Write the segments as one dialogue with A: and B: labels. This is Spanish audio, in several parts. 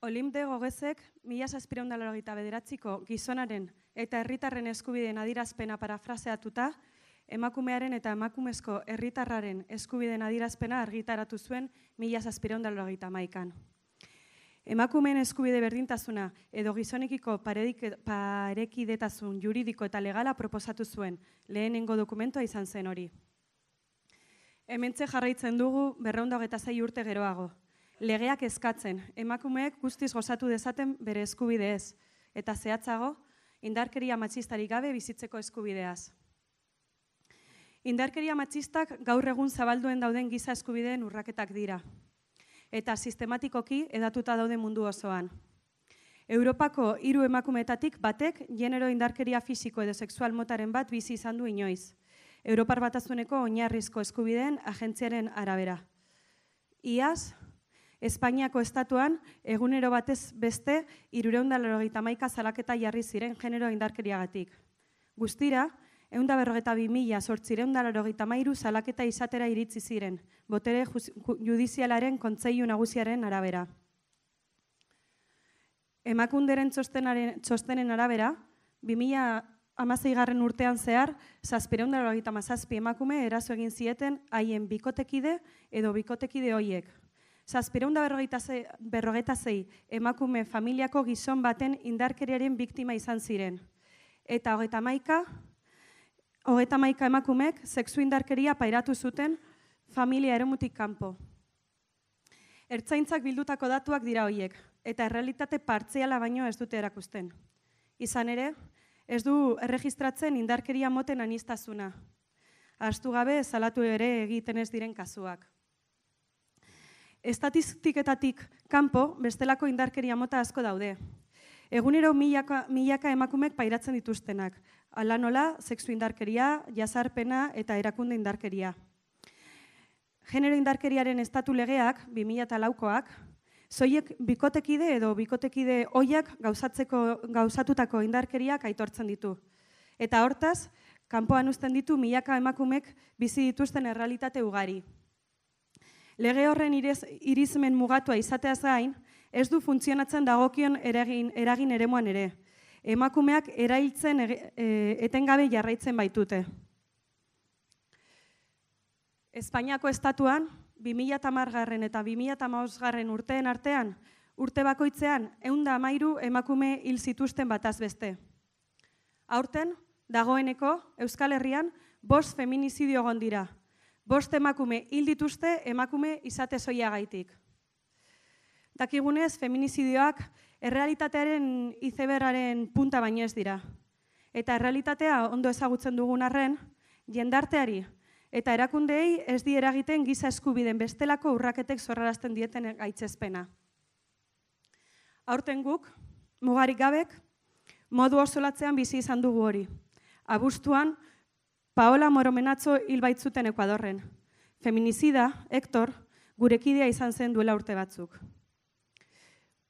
A: Olimde Gogezek 1789ko gizonaren eta herritarren eskubideen adierazpena parafraseatuta, emakumearen eta emakumezko herritarraren eskubideen adierazpena argitaratu zuen 1791an. Emakumeen eskubide berdintasuna edo gizonekiko parekidetasun juridiko eta legala proposatu zuen lehenengo dokumentoa izan zen hori. Hementxe jarraitzen dugu 226 urte geroago. Legeak eskatzen, emakumeek guztiz gozatu dezaten bere eskubideez, eta zehatzago, indarkeria matxistarik gabe bizitzeko eskubideaz. Indarkeria matxistak gaur egun zabalduen dauden giza eskubideen urraketak dira, eta sistematikoki edatuta daude mundu osoan. Europako 3 emakumeetatik batek genero indarkeria fisiko edo sexual motaren bat bizi izan du inoiz, Europar Batasuneko oinarrizko eskubideen agentziaren arabera. Iaz, Espainiako estatuan egunero batez beste 391 salaketa jarri ziren genero indarkeriagatik. Guztira, 152.893 salaketa izatera iritzi ziren, botere judizialaren kontseilu nagusiaren arabera. Emakunderen txostenen arabera, 2016 urtean zehar, 797 emakume eraso egin zieten haien bikotekide edo bikotekide hoiek. 756 emakume familiako gizon baten indarkeriaren biktima izan ziren. Eta 31 emakumek sexu indarkeria pairatu zuten familia eremutik kanpo. Ertzaintzak bildutako datuak dira hoiek, eta errealitate partziala baino ez dute erakusten. Izan ere, ez du erregistratzen indarkeria moten aniztasuna. Ahaztu gabe salatu ere egiten ez diren kasuak. Estatistiketatik kanpo bestelako indarkeria mota asko daude. Egunero milaka emakumek pairatzen dituztenak. Hala nola, sexu indarkeria, jazarpena eta erakunde indarkeria. Genero indarkeriaren estatu legeak, 2004koak, soiek bikotekide edo bikotekide oiak gauzatutako indarkeriak aitortzen ditu. Eta hortaz, kanpoan uzten ditu milaka emakumek bizi dituzten errealitate ugari. Lege horren irizmen mugatua izateaz gain, ez du funtzionatzen dagokion eragin eremuan ere. Emakumeak erailtzen etengabe jarraitzen baitute. Espainiako estatuan, 2010 eta 2015 urteen artean, urte bakoitzean 113 emakume hil zituzten bataz beste. Aurten, dagoeneko, Euskal Herrian, 5 feminizidio egon dira. 5 emakume hil dituzte emakume izate soilagaitik. Dakigunez, feminizidioak errealitatearen izebergaren punta baino ez dira. Eta errealitatea ondo ezagutzen dugun arren, jendarteari eta erakundeei ez di eragiten giza eskubideen bestelako urraketek zorrarazten dieten gaitzespena. Aurten guk, mugarik gabek, modu osolatzean bizi izan dugu hori. Abuztuan, Paola Moromenatzo hil baitzuten Ekuadorren. Feminizida, Hector, gurekidea izan zen duela urte batzuk.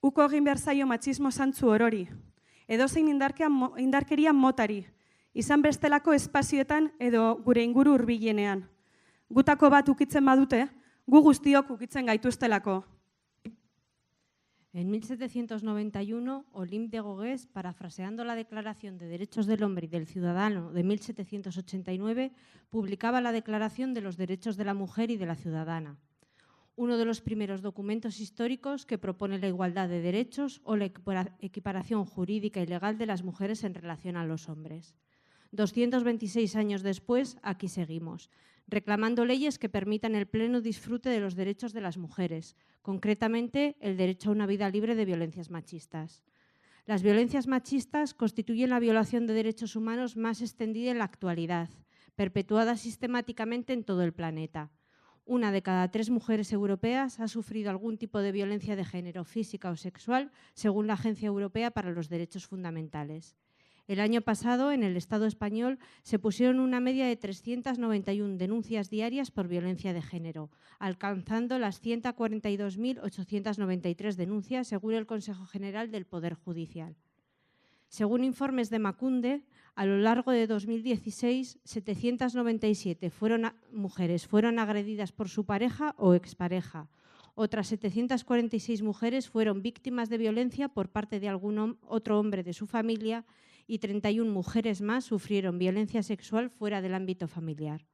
A: Uko egin behar zaio matxismo zantzu orori, edozein indarkeria motari, izan bestelako espazioetan edo gure inguru hurbilenean. Gutako bat ukitzen badute, gu guztiok ukitzen gaituztelako.
B: En 1791, Olympe de Gouges, parafraseando la Declaración de Derechos del Hombre y del Ciudadano de 1789, publicaba la Declaración de los Derechos de la Mujer y de la Ciudadana, uno de los primeros documentos históricos que propone la igualdad de derechos o la equiparación jurídica y legal de las mujeres en relación a los hombres. 226 años después, aquí seguimos, reclamando leyes que permitan el pleno disfrute de los derechos de las mujeres, concretamente el derecho a una vida libre de violencias machistas. Las violencias machistas constituyen la violación de derechos humanos más extendida en la actualidad, perpetuada sistemáticamente en todo el planeta. 1 de cada 3 mujeres europeas ha sufrido algún tipo de violencia de género, física o sexual, según la Agencia Europea para los Derechos Fundamentales. El año pasado, en el Estado español, se pusieron una media de 391 denuncias diarias por violencia de género, alcanzando las 142.893 denuncias, según el Consejo General del Poder Judicial. Según informes de Emakunde, a lo largo de 2016, 797 mujeres fueron agredidas por su pareja o expareja, Otras 746 mujeres fueron víctimas de violencia por parte de algún otro hombre de su familia y 31 mujeres más sufrieron violencia sexual fuera del ámbito familiar.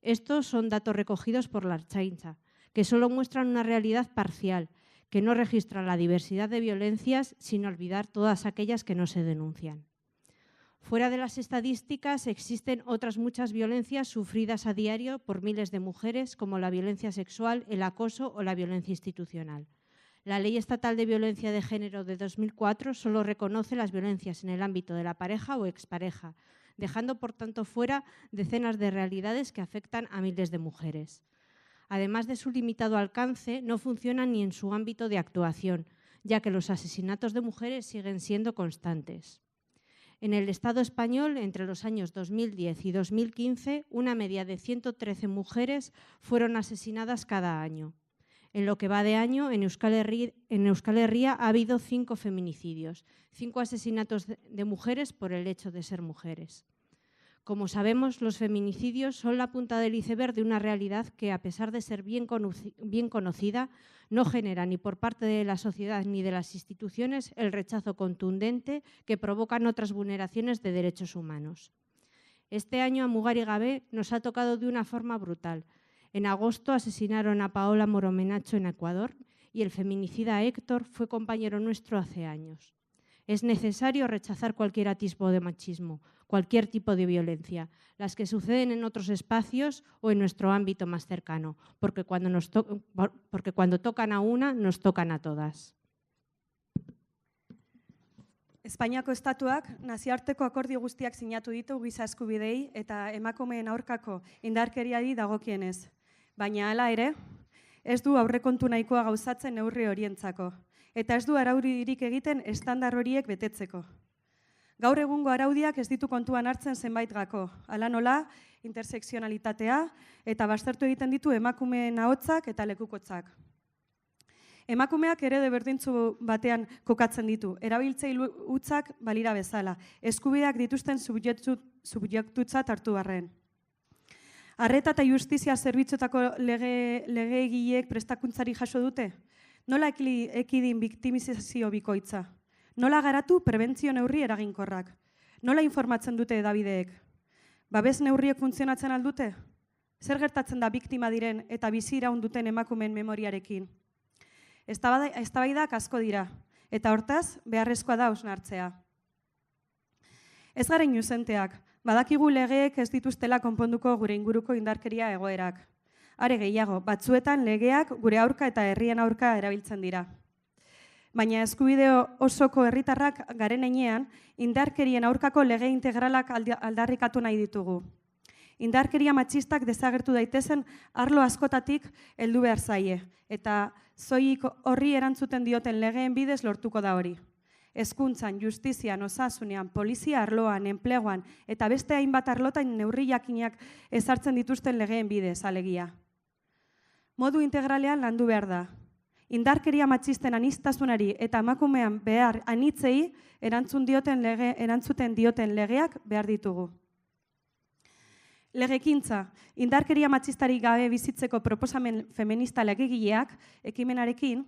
B: Estos son datos recogidos por la Ertzaintza, que solo muestran una realidad parcial, que no registra la diversidad de violencias sin olvidar todas aquellas que no se denuncian. Fuera de las estadísticas existen otras muchas violencias sufridas a diario por miles de mujeres, como la violencia sexual, el acoso o la violencia institucional. La Ley Estatal de Violencia de Género de 2004 solo reconoce las violencias en el ámbito de la pareja o expareja, dejando por tanto fuera decenas de realidades que afectan a miles de mujeres. Además de su limitado alcance, no funcionan ni en su ámbito de actuación, ya que los asesinatos de mujeres siguen siendo constantes. En el Estado español, entre los años 2010 y 2015, una media de 113 mujeres fueron asesinadas cada año. En lo que va de año, en Euskal Herria ha habido 5 feminicidios, 5 asesinatos de mujeres por el hecho de ser mujeres. Como sabemos, los feminicidios son la punta del iceberg de una realidad que, a pesar de ser bien conocida, no genera ni por parte de la sociedad ni de las instituciones el rechazo contundente que provocan otras vulneraciones de derechos humanos. Este año a Mugari Gabe nos ha tocado de una forma brutal. En agosto asesinaron a Paola Moromenacho en Ecuador y el feminicida Héctor fue compañero nuestro hace años. Es necesario rechazar cualquier atisbo de machismo, cualquier tipo de violencia, las que suceden en otros espacios o en nuestro ámbito más cercano, porque cuando tocan a una, nos tocan a todas.
A: Espainiako estatuak nazioarteko akordio guztiak sinatu ditu giza eskubideei eta emakumeen aurkako indarkeriari dagokienez. Baina hala ere, ez du aurrekontu nahikoa gauzatzen neurri horientzako, eta ez du araudirik egiten estandar horiek betetzeko. Gaur egungo araudiak ez ditu kontuan hartzen zenbait gako, hala nola, intersekzionalitatea eta baztertu egiten ditu emakumeen ahotsak eta lekukotzak. Emakumeak ere berdintzu batean kokatzen ditu, erabiltzaile hutsak balira bezala, eskubideak dituzten subjektutzat hartu barren. Arreta eta justizia zerbitzuetako legegileek prestakuntzari jaso dute? Nola ekidin biktimizazio bikoitza? Nola garatu prebentzio neurri eraginkorrak? Nola informatzen dute hedabideek? Babes neurriek funtzionatzen aldute? Zer gertatzen da biktima diren eta bizi iraun duten emakumeen memoriarekin? Eztabaidak asko dira, eta hortaz beharrezkoa da hausnartzea. Ez gara inuzenteak, badakigu legeek ez dituztela konponduko gure inguruko indarkeria egoerak. Are gehiago, batzuetan legeak gure aurka eta herrien aurka erabiltzen dira. Baina eskubide osoko herritarrak garen heinean, indarkerien aurkako lege integralak aldarrikatu nahi ditugu. Indarkeria matxistak desagertu daitezen arlo askotatik heldu behar zaie, eta zoik horri erantzuten dioten legeen bidez lortuko da hori. Hezkuntzan, justizian, osasunean, polizia arloan, enpleguan eta beste hainbat arlotan neurri jakinak ezartzen dituzten legeen bidez, alegia. Modu integralean landu behar da. Indarkeria matxisten aniztasunari eta emakumean behar anitzei erantzuten dioten legeak behar ditugu. Legekintza, indarkeria matxistari gabe bizitzeko proposamen feminista legegileak ekimenarekin,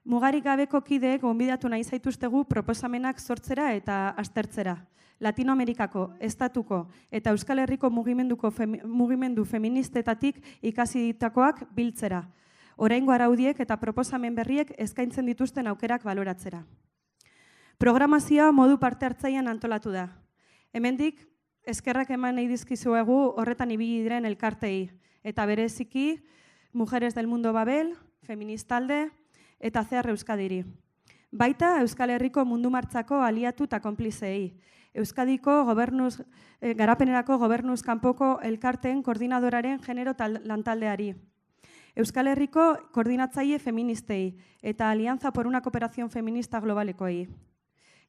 A: mugarik gabeko kideek gonbidatu nahi zaituztegu proposamenak sortzera eta aztertzera. Latinoamerikako, estatuko eta Euskal Herriko mugimendu feministetatik ikasi ditakoak biltzera. Oraingo araudiek eta proposamen berriek eskaintzen dituzten aukerak baloratzera. Programazioa modu parte hartzailean antolatu da. Hemendik, eskerrak eman nahi dizkizuegu horretan ibili diren elkartei, eta bereziki Mujeres del Mundo Babel, Feministalde eta CR Euskadiri. Baita Euskal Herriko mundu martxako aliatu eta konplizei, Euskadiko garapenerako gobernuz kanpoko elkarteen koordinadoraren genero lantaldeari, Euskal Herriko koordinatzaile feministei eta Alianza por una Cooperación Feminista Globalekoei.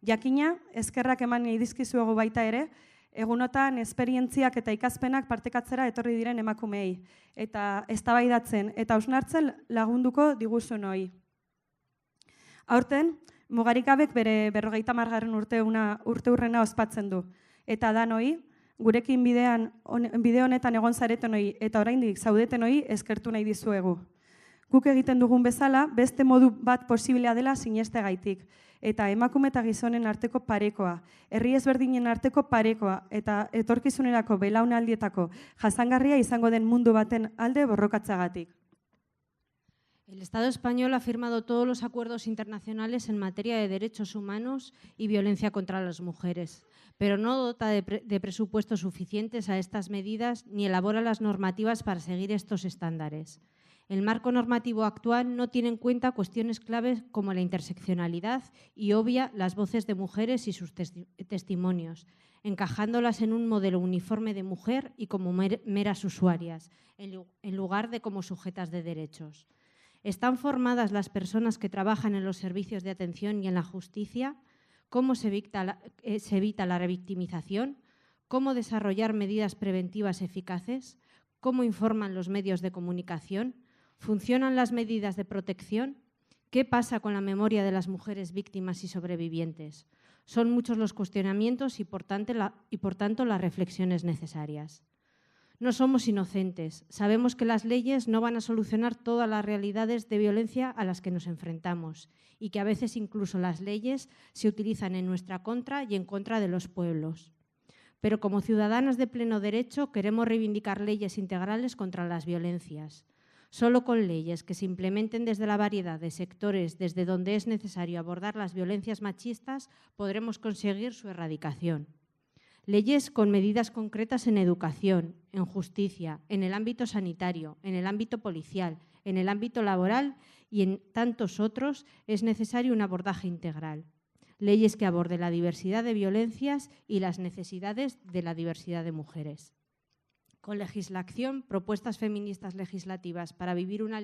A: Jakina, eskerrak eman nahi dizkizuegu baita ere, egunotan esperientziak eta ikaspenak partekatzera etorri diren emakumeei, eta eztabaidatzen eta hausnartzen lagunduko diguzun hoi. Aurten, Mugarik Gabek bere 50. urteurrena ospatzen du, eta danoi, gurekin bide honetan egon zaretenoi eta oraindik zaudetenoi eskertu nahi dizuegu. Guk egiten dugun bezala, beste modu bat posiblea dela sinestegaitik. Eta emakume eta gizonen arteko parekoa, herri ezberdinen arteko parekoa eta etorkizunerako belaunaldietako jasangarria izango den mundu baten alde borrokatzagatik.
B: El Estado español ha firmado todos los acuerdos internacionales en materia de derechos humanos y violencia contra las mujeres, pero no dota de presupuestos suficientes a estas medidas ni elabora las normativas para seguir estos estándares. El marco normativo actual no tiene en cuenta cuestiones claves como la interseccionalidad y obvia las voces de mujeres y sus testimonios, encajándolas en un modelo uniforme de mujer y como meras usuarias, en lugar de como sujetas de derechos. ¿Están formadas las personas que trabajan en los servicios de atención y en la justicia? ¿Cómo se evita la revictimización? ¿Cómo desarrollar medidas preventivas eficaces? ¿Cómo informan los medios de comunicación? ¿Funcionan las medidas de protección? ¿Qué pasa con la memoria de las mujeres víctimas y sobrevivientes? Son muchos los cuestionamientos y, por tanto, las reflexiones necesarias. No somos inocentes. Sabemos que las leyes no van a solucionar todas las realidades de violencia a las que nos enfrentamos y que a veces incluso las leyes se utilizan en nuestra contra y en contra de los pueblos. Pero como ciudadanas de pleno derecho queremos reivindicar leyes integrales contra las violencias. Solo con leyes que se implementen desde la variedad de sectores desde donde es necesario abordar las violencias machistas podremos conseguir su erradicación. Leyes con medidas concretas en educación, en justicia, en el ámbito sanitario, en el ámbito policial, en el ámbito laboral y en tantos otros es necesario un abordaje integral. Leyes que aborden la diversidad de violencias y las necesidades de la diversidad de mujeres. Con legislación, propuestas feministas legislativas para vivir una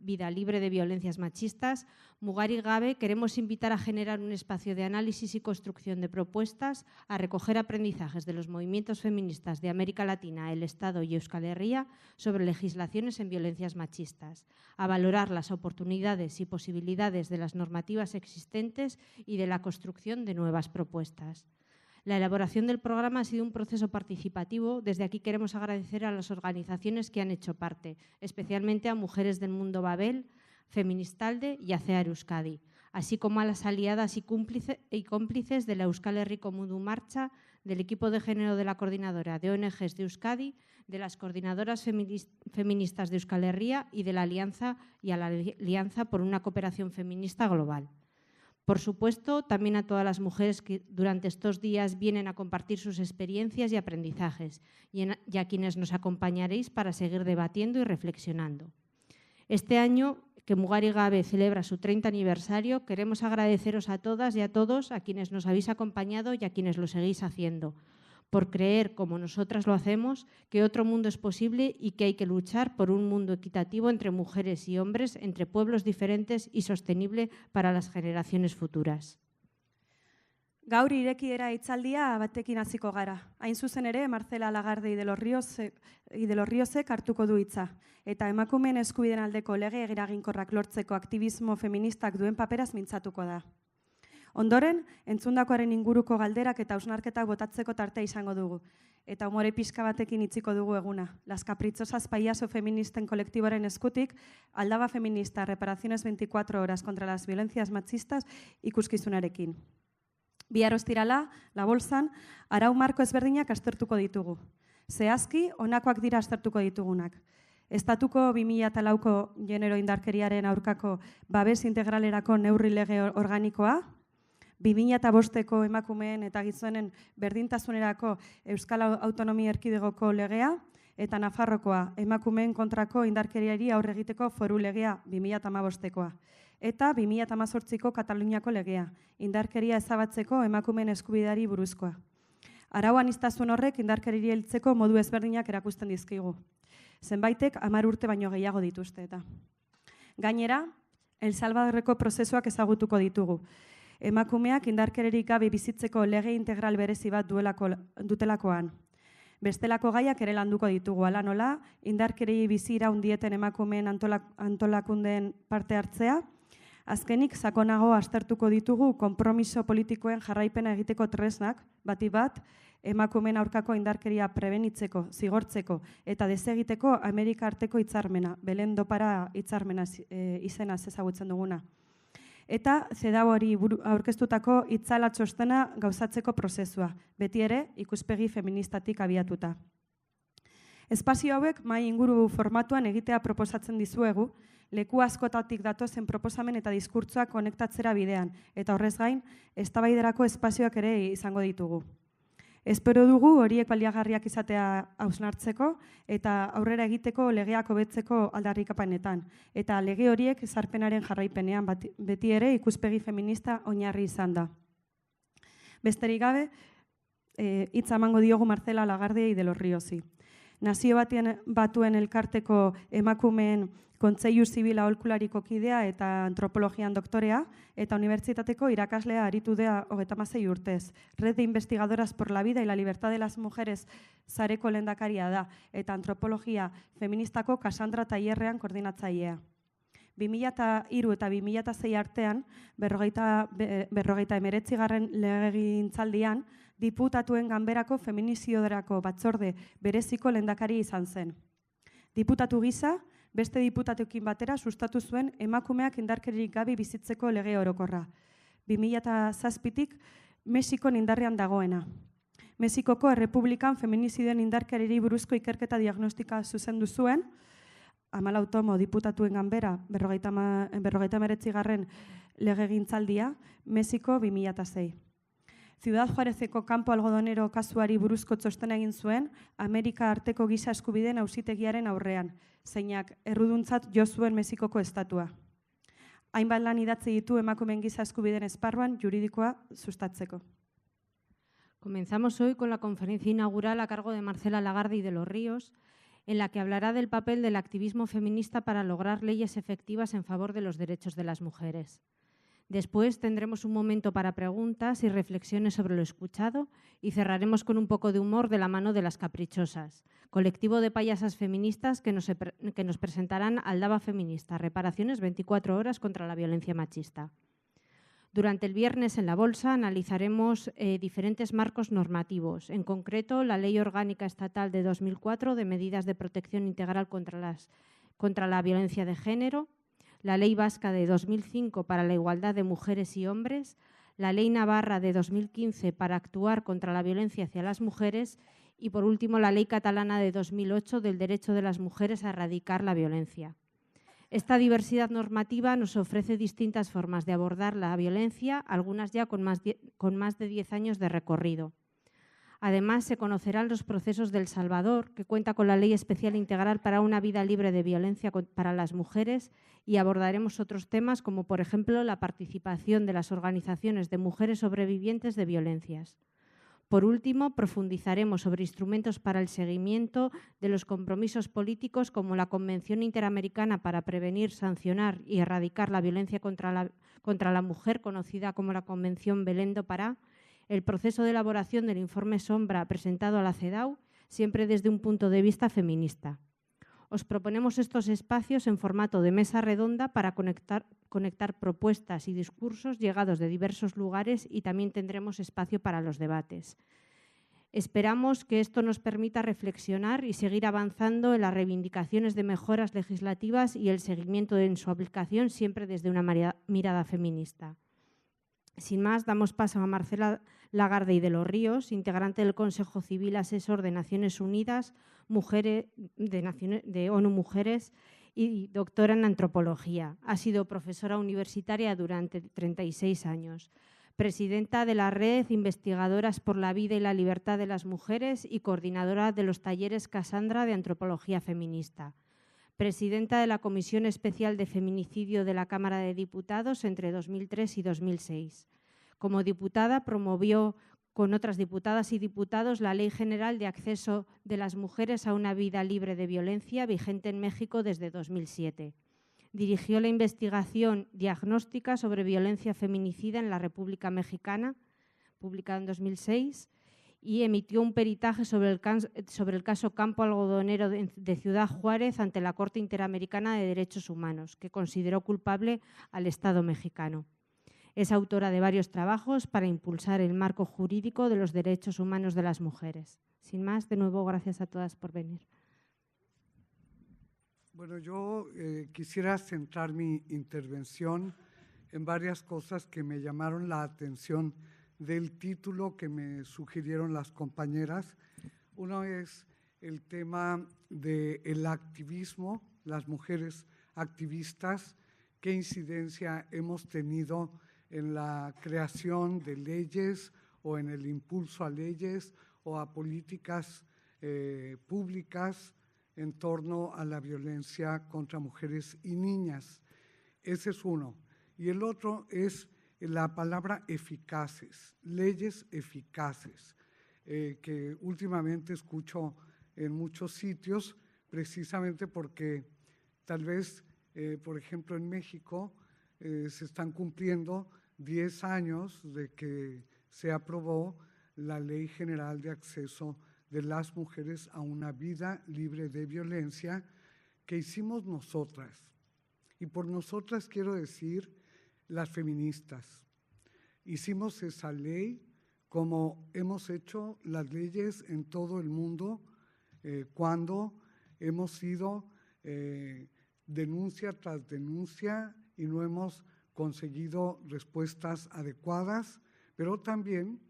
B: vida libre de violencias machistas, Mugari Gabe queremos invitar a generar un espacio de análisis y construcción de propuestas, a recoger aprendizajes de los movimientos feministas de América Latina, el Estado y Euskal Herria sobre legislaciones en violencias machistas, a valorar las oportunidades y posibilidades de las normativas existentes y de la construcción de nuevas propuestas. La elaboración del programa ha sido un proceso participativo. Desde aquí queremos agradecer a las organizaciones que han hecho parte, especialmente a Mujeres del Mundo Babel, Feministalde y ACEAR Euskadi, así como a las aliadas y cómplices de la Euskal Herriko Mundu Marcha, del equipo de género de la Coordinadora de ONGs de Euskadi, de las coordinadoras feministas de Euskal Herria y de la Alianza por una Cooperación Feminista Global. Por supuesto, también a todas las mujeres que durante estos días vienen a compartir sus experiencias y aprendizajes y a quienes nos acompañaréis para seguir debatiendo y reflexionando. Este año, que Mugari Gabe celebra su 30 aniversario, queremos agradeceros a todas y a todos a quienes nos habéis acompañado y a quienes lo seguís haciendo, por creer, como nosotras lo hacemos, que otro mundo es posible y que hay que luchar por un mundo equitativo entre mujeres y hombres, entre pueblos diferentes y sostenible para las generaciones futuras.
A: Gaur irekiera hitzaldia batekin hasiko gara. Hain zuzen ere, Marcela Lagarde de los Riosek hartuko du hitza. Eta emakumeen eskubideen aldeko lege eraginkorrak lortzeko aktivismo feministak duen paperaz mintzatuko da. Ondoren, entzundakoaren inguruko galderak eta hausnarketak botatzeko tartea izango dugu. Eta umore pixka batekin itziko dugu eguna. Las Caprichosas Payaso Feministen kolektiboaren eskutik, Aldaba Feminista, Reparaciones 24 horas contra las violencias machistas ikuskizunarekin. Bihar ostirala, La Bolsan, arau marko ezberdinak aztertuko ditugu. Zehazki, honakoak dira aztertuko ditugunak. Estatuko 2004ko genero indarkeriaren aurkako babes integralerako neurri lege organikoa, 2005ko emakumeen eta gizonen berdintasunerako Euskal Autonomia Erkidegoko legea eta Nafarrokoa emakumeen kontrako indarkeriari aurre egiteko foru legea 2015koa eta 2018ko Kataluniako legea, indarkeria ezabatzeko emakumeen eskubideari buruzkoa. Arau aniztasun horrek indarkeriri heltzeko modu ezberdinak erakusten dizkigu. Zenbaitek 10 urte baino gehiago dituzte eta. Gainera, El Salvadorreko prozesuak ezagutuko ditugu. Emakumeak indarkeririk gabe bizitzeko lege integral berezi bat dutelakoan. Bestelako gaiak ere landuko ditugu, hala nola, indarkeri bizi iraun dieten emakumeen antolakundeen parte hartzea, azkenik sakonago aztertuko ditugu konpromiso politikoen jarraipena egiteko tresnak, bati bat, emakumeen aurkako indarkeria prebenitzeko, zigortzeko eta desegiteko Amerika arteko hitzarmena, Belén do Pará hitzarmena izenaz ezagutzen duguna. Eta CEDAW hori aurkeztutako itzala txostena gauzatzeko prozesua, beti ere ikuspegi feministatik abiatuta. Espazio hauek mahai inguru formatuan egitea proposatzen dizuegu, leku askotatik datozen proposamen eta diskurtsoak konektatzera bidean, eta horrez gain, eztabaiderako espazioak ere izango ditugu. Espero dugu horiek baliagarriak izatea hausnartzeko eta aurrera egiteko legeak hobetzeko aldarrikapenetan, eta lege horiek ezarpenaren jarraipenean beti ere ikuspegi feminista oinarri izan da. Besterik gabe, hitza emango diogu Marcela Lagarde de los Riosi. Nazio Batuen elkarteko emakumeen Kontseilu Zibil aholkulariko kidea eta antropologian doktorea, eta unibertsitateko irakaslea aritu da 36 urtez. Red de Investigadoras por la Vida y la Libertad de las Mujeres sareko lehendakaria da, eta antropologia feministako Cassandra Tailerrean koordinatzailea. 2003 eta 2006 artean, 59. legegintzaldian, diputatuen ganberako feminiziorako batzorde bereziko lehendakari izan zen. Diputatu gisa, beste diputatuekin batera sustatu zuen emakumeak indarkeririk gabe bizitzeko lege orokorra. 2007tik Mexikon indarrean dagoena. Mexikoko Errepublikan feminizidioen indarkeriri buruzko ikerketa diagnostika zuzendu zuen, 14 tomo diputatuen ganbera 59. legegintzaldia, Mexiko 2006. Ciudad Juarezeko kanpo algodonero kasuari buruzko txostena egin zuen Amerika arteko giza eskubideen auzitegiaren aurrean, zeinak erruduntzat jo zuen Mexikoko estatua. Hainbat lan idatzi ditu emakumeen giza eskubideen esparruan juridikoa sustatzeko.
B: Comenzamos hoy con la conferencia inaugural a cargo de Marcela Lagarde y de los Ríos, en la que hablará del papel del activismo feminista para lograr leyes efectivas en favor de los derechos de las mujeres. Después tendremos un momento para preguntas y reflexiones sobre lo escuchado y cerraremos con un poco de humor de la mano de Las Caprichosas, colectivo de payasas feministas que nos presentarán Aldaba Feminista, reparaciones 24 horas contra la violencia machista. Durante el viernes en la Bolsa analizaremos diferentes marcos normativos, en concreto la Ley Orgánica Estatal de 2004 de medidas de protección integral contra la violencia de género, la Ley Vasca de 2005 para la igualdad de mujeres y hombres, la Ley Navarra de 2015 para actuar contra la violencia hacia las mujeres y, por último, la Ley Catalana de 2008 del derecho de las mujeres a erradicar la violencia. Esta diversidad normativa nos ofrece distintas formas de abordar la violencia, algunas ya con más de 10 años de recorrido. Además, se conocerán los procesos del Salvador, que cuenta con la Ley Especial Integral para una vida libre de violencia para las mujeres, y abordaremos otros temas como, por ejemplo, la participación de las organizaciones de mujeres sobrevivientes de violencias. Por último, profundizaremos sobre instrumentos para el seguimiento de los compromisos políticos como la Convención Interamericana para prevenir, sancionar y erradicar la violencia contra la mujer, conocida como la Convención Belén do Pará, el proceso de elaboración del informe Sombra presentado a la CEDAW, siempre desde un punto de vista feminista. Os proponemos estos espacios en formato de mesa redonda para conectar propuestas y discursos llegados de diversos lugares, y también tendremos espacio para los debates. Esperamos que esto nos permita reflexionar y seguir avanzando en las reivindicaciones de mejoras legislativas y el seguimiento en su aplicación, siempre desde una mirada feminista. Sin más, damos paso a Marcela Lagarde y de los Ríos, integrante del Consejo Civil Asesor de Naciones Unidas, de ONU Mujeres y doctora en antropología. Ha sido profesora universitaria durante 36 años, presidenta de la Red Investigadoras por la Vida y la Libertad de las Mujeres y coordinadora de los talleres Cassandra de Antropología Feminista. Presidenta de la Comisión Especial de Feminicidio de la Cámara de Diputados entre 2003 y 2006. Como diputada, promovió con otras diputadas y diputados la Ley General de Acceso de las Mujeres a una Vida Libre de Violencia, vigente en México desde 2007. Dirigió la investigación diagnóstica sobre violencia feminicida en la República Mexicana, publicada en 2006, y emitió un peritaje sobre el caso Campo Algodonero de Ciudad Juárez ante la Corte Interamericana de Derechos Humanos, que consideró culpable al Estado mexicano. Es autora de varios trabajos para impulsar el marco jurídico de los derechos humanos de las mujeres. Sin más, de nuevo, gracias a todas por venir.
C: Bueno, yo quisiera centrar mi intervención en varias cosas que me llamaron la atención del título que me sugirieron las compañeras. Uno es el tema del activismo, las mujeres activistas, qué incidencia hemos tenido en la creación de leyes o en el impulso a leyes o a políticas públicas en torno a la violencia contra mujeres y niñas. Ese es uno. Y el otro es la palabra eficaces, leyes eficaces, que últimamente escucho en muchos sitios, precisamente porque tal vez, por ejemplo, en México se están cumpliendo 10 años de que se aprobó la Ley General de Acceso de las Mujeres a una Vida Libre de Violencia, que hicimos nosotras. Y por nosotras quiero decir las feministas. Hicimos esa ley como hemos hecho las leyes en todo el mundo cuando hemos sido denuncia tras denuncia y no hemos conseguido respuestas adecuadas, pero también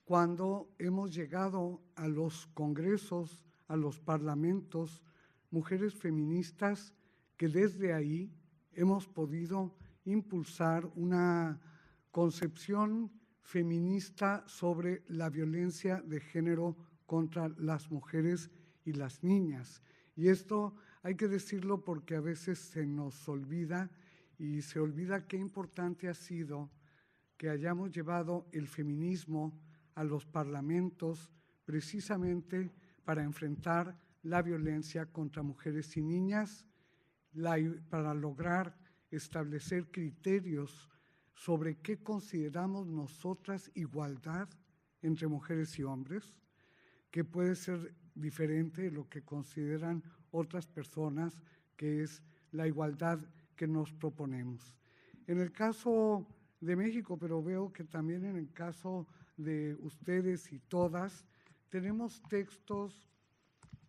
C: cuando hemos llegado a los congresos, a los parlamentos, mujeres feministas que desde ahí hemos podido impulsar una concepción feminista sobre la violencia de género contra las mujeres y las niñas. Y esto hay que decirlo porque a veces se nos olvida y se olvida qué importante ha sido que hayamos llevado el feminismo a los parlamentos precisamente para enfrentar la violencia contra mujeres y niñas, para lograr establecer criterios sobre qué consideramos nosotras igualdad entre mujeres y hombres, que puede ser diferente de lo que consideran otras personas, que es la igualdad que nos proponemos. En el caso de México, pero veo que también en el caso de ustedes y todas, tenemos textos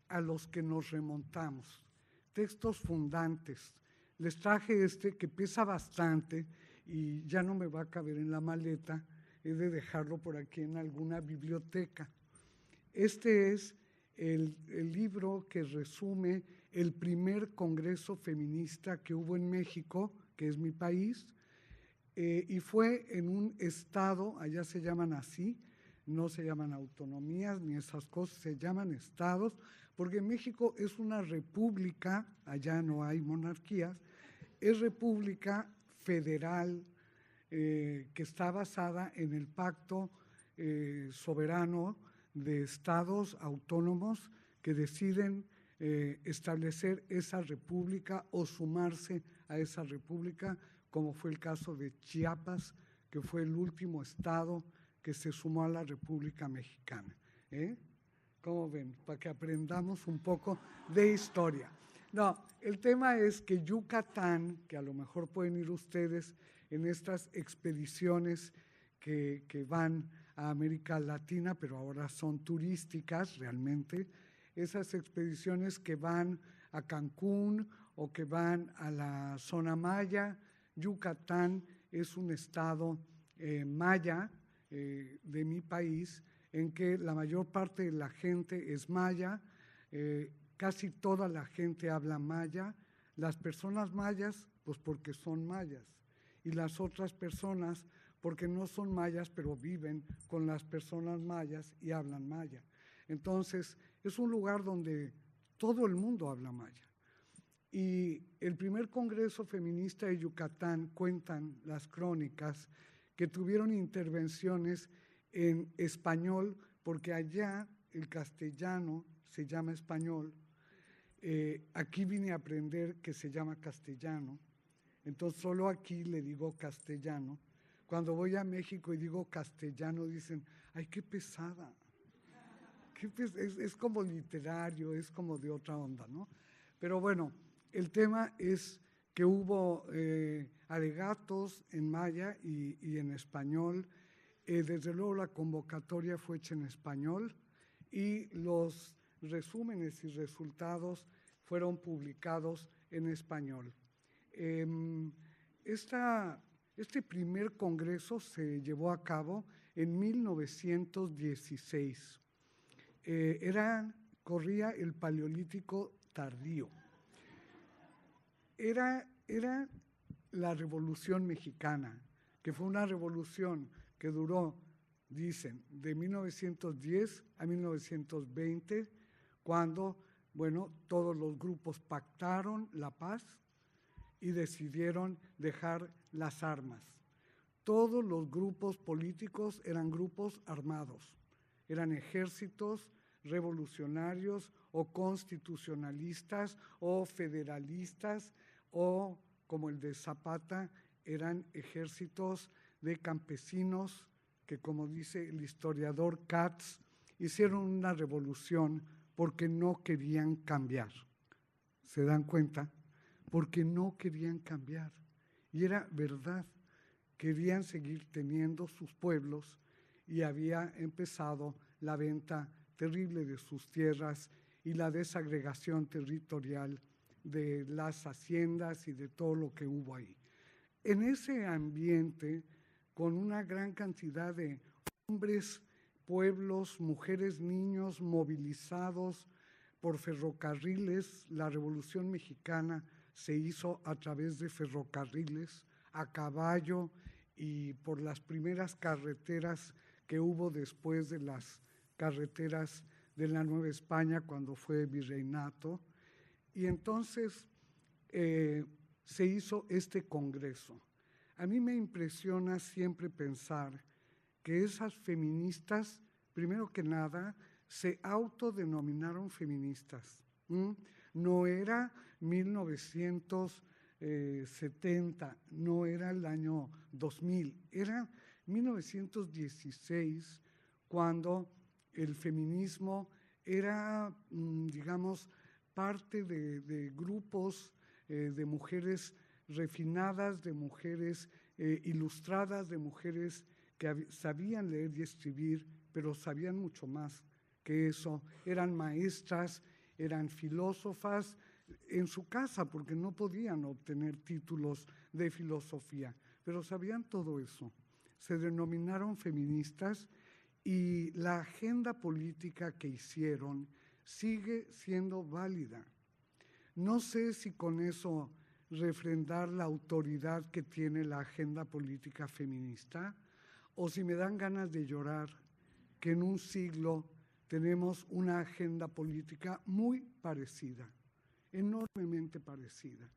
C: a los que nos remontamos, textos fundantes. Les traje este que pesa bastante y ya no me va a caber en la maleta, he de dejarlo por aquí en alguna biblioteca. Este es el libro que resume el primer congreso feminista que hubo en México, que es mi país, y fue en un estado, allá se llaman así, no se llaman autonomías ni esas cosas, se llaman estados, porque México es una república, allá no hay monarquías, es república federal que está basada en el pacto soberano de estados autónomos que deciden establecer esa república o sumarse a esa república, como fue el caso de Chiapas, que fue el último estado que se sumó a la República Mexicana. ¿Cómo ven? Para que aprendamos un poco de historia. No, el tema es que Yucatán, que a lo mejor pueden ir ustedes en estas expediciones que van a América Latina, pero ahora son turísticas realmente, esas expediciones que van a Cancún o que van a la zona maya. Yucatán es un estado maya de mi país, en que la mayor parte de la gente es maya, casi toda la gente habla maya, las personas mayas, pues porque son mayas, y las otras personas porque no son mayas, pero viven con las personas mayas y hablan maya. Entonces, es un lugar donde todo el mundo habla maya. Y el primer Congreso Feminista de Yucatán, cuentan las crónicas, que tuvieron intervenciones en español, porque allá el castellano se llama español. Aquí vine a aprender que se llama castellano, entonces solo aquí le digo castellano. Cuando voy a México y digo castellano, dicen, ¡ay, qué pesada! Es como literario, es como de otra onda, ¿no? Pero bueno, el tema es que hubo alegatos en maya y en español. Desde luego la convocatoria fue hecha en español y los resúmenes y resultados fueron publicados en español. Este primer congreso se llevó a cabo en 1916. Corría el Paleolítico tardío. Era la Revolución Mexicana, que fue una revolución que duró, dicen, de 1910 a 1920, cuando, bueno, todos los grupos pactaron la paz y decidieron dejar las armas. Todos los grupos políticos eran grupos armados, eran ejércitos revolucionarios o constitucionalistas o federalistas o, como el de Zapata, eran ejércitos de campesinos que, como dice el historiador Katz, hicieron una revolución porque no querían cambiar. ¿Se dan cuenta? Porque no querían cambiar. Y era verdad, querían seguir teniendo sus pueblos y había empezado la venta terrible de sus tierras y la desagregación territorial de las haciendas y de todo lo que hubo ahí. En ese ambiente, con una gran cantidad de hombres, pueblos, mujeres, niños movilizados por ferrocarriles, la Revolución Mexicana se hizo a través de ferrocarriles, a caballo y por las primeras carreteras que hubo después de las carreteras de la Nueva España cuando fue virreinato. Y entonces se hizo este congreso. A mí me impresiona siempre pensar que esas feministas, primero que nada, se autodenominaron feministas. No era 1970, no era el año 2000, era 1916 cuando el feminismo era, digamos, parte de grupos de mujeres refinadas, de mujeres ilustradas, de mujeres que sabían leer y escribir, pero sabían mucho más que eso. Eran maestras, eran filósofas en su casa porque no podían obtener títulos de filosofía, pero sabían todo eso. Se denominaron feministas y la agenda política que hicieron sigue siendo válida. No sé si con eso refrendar la autoridad que tiene la agenda política feminista o si me dan ganas de llorar que en un siglo tenemos una agenda política muy parecida, enormemente parecida.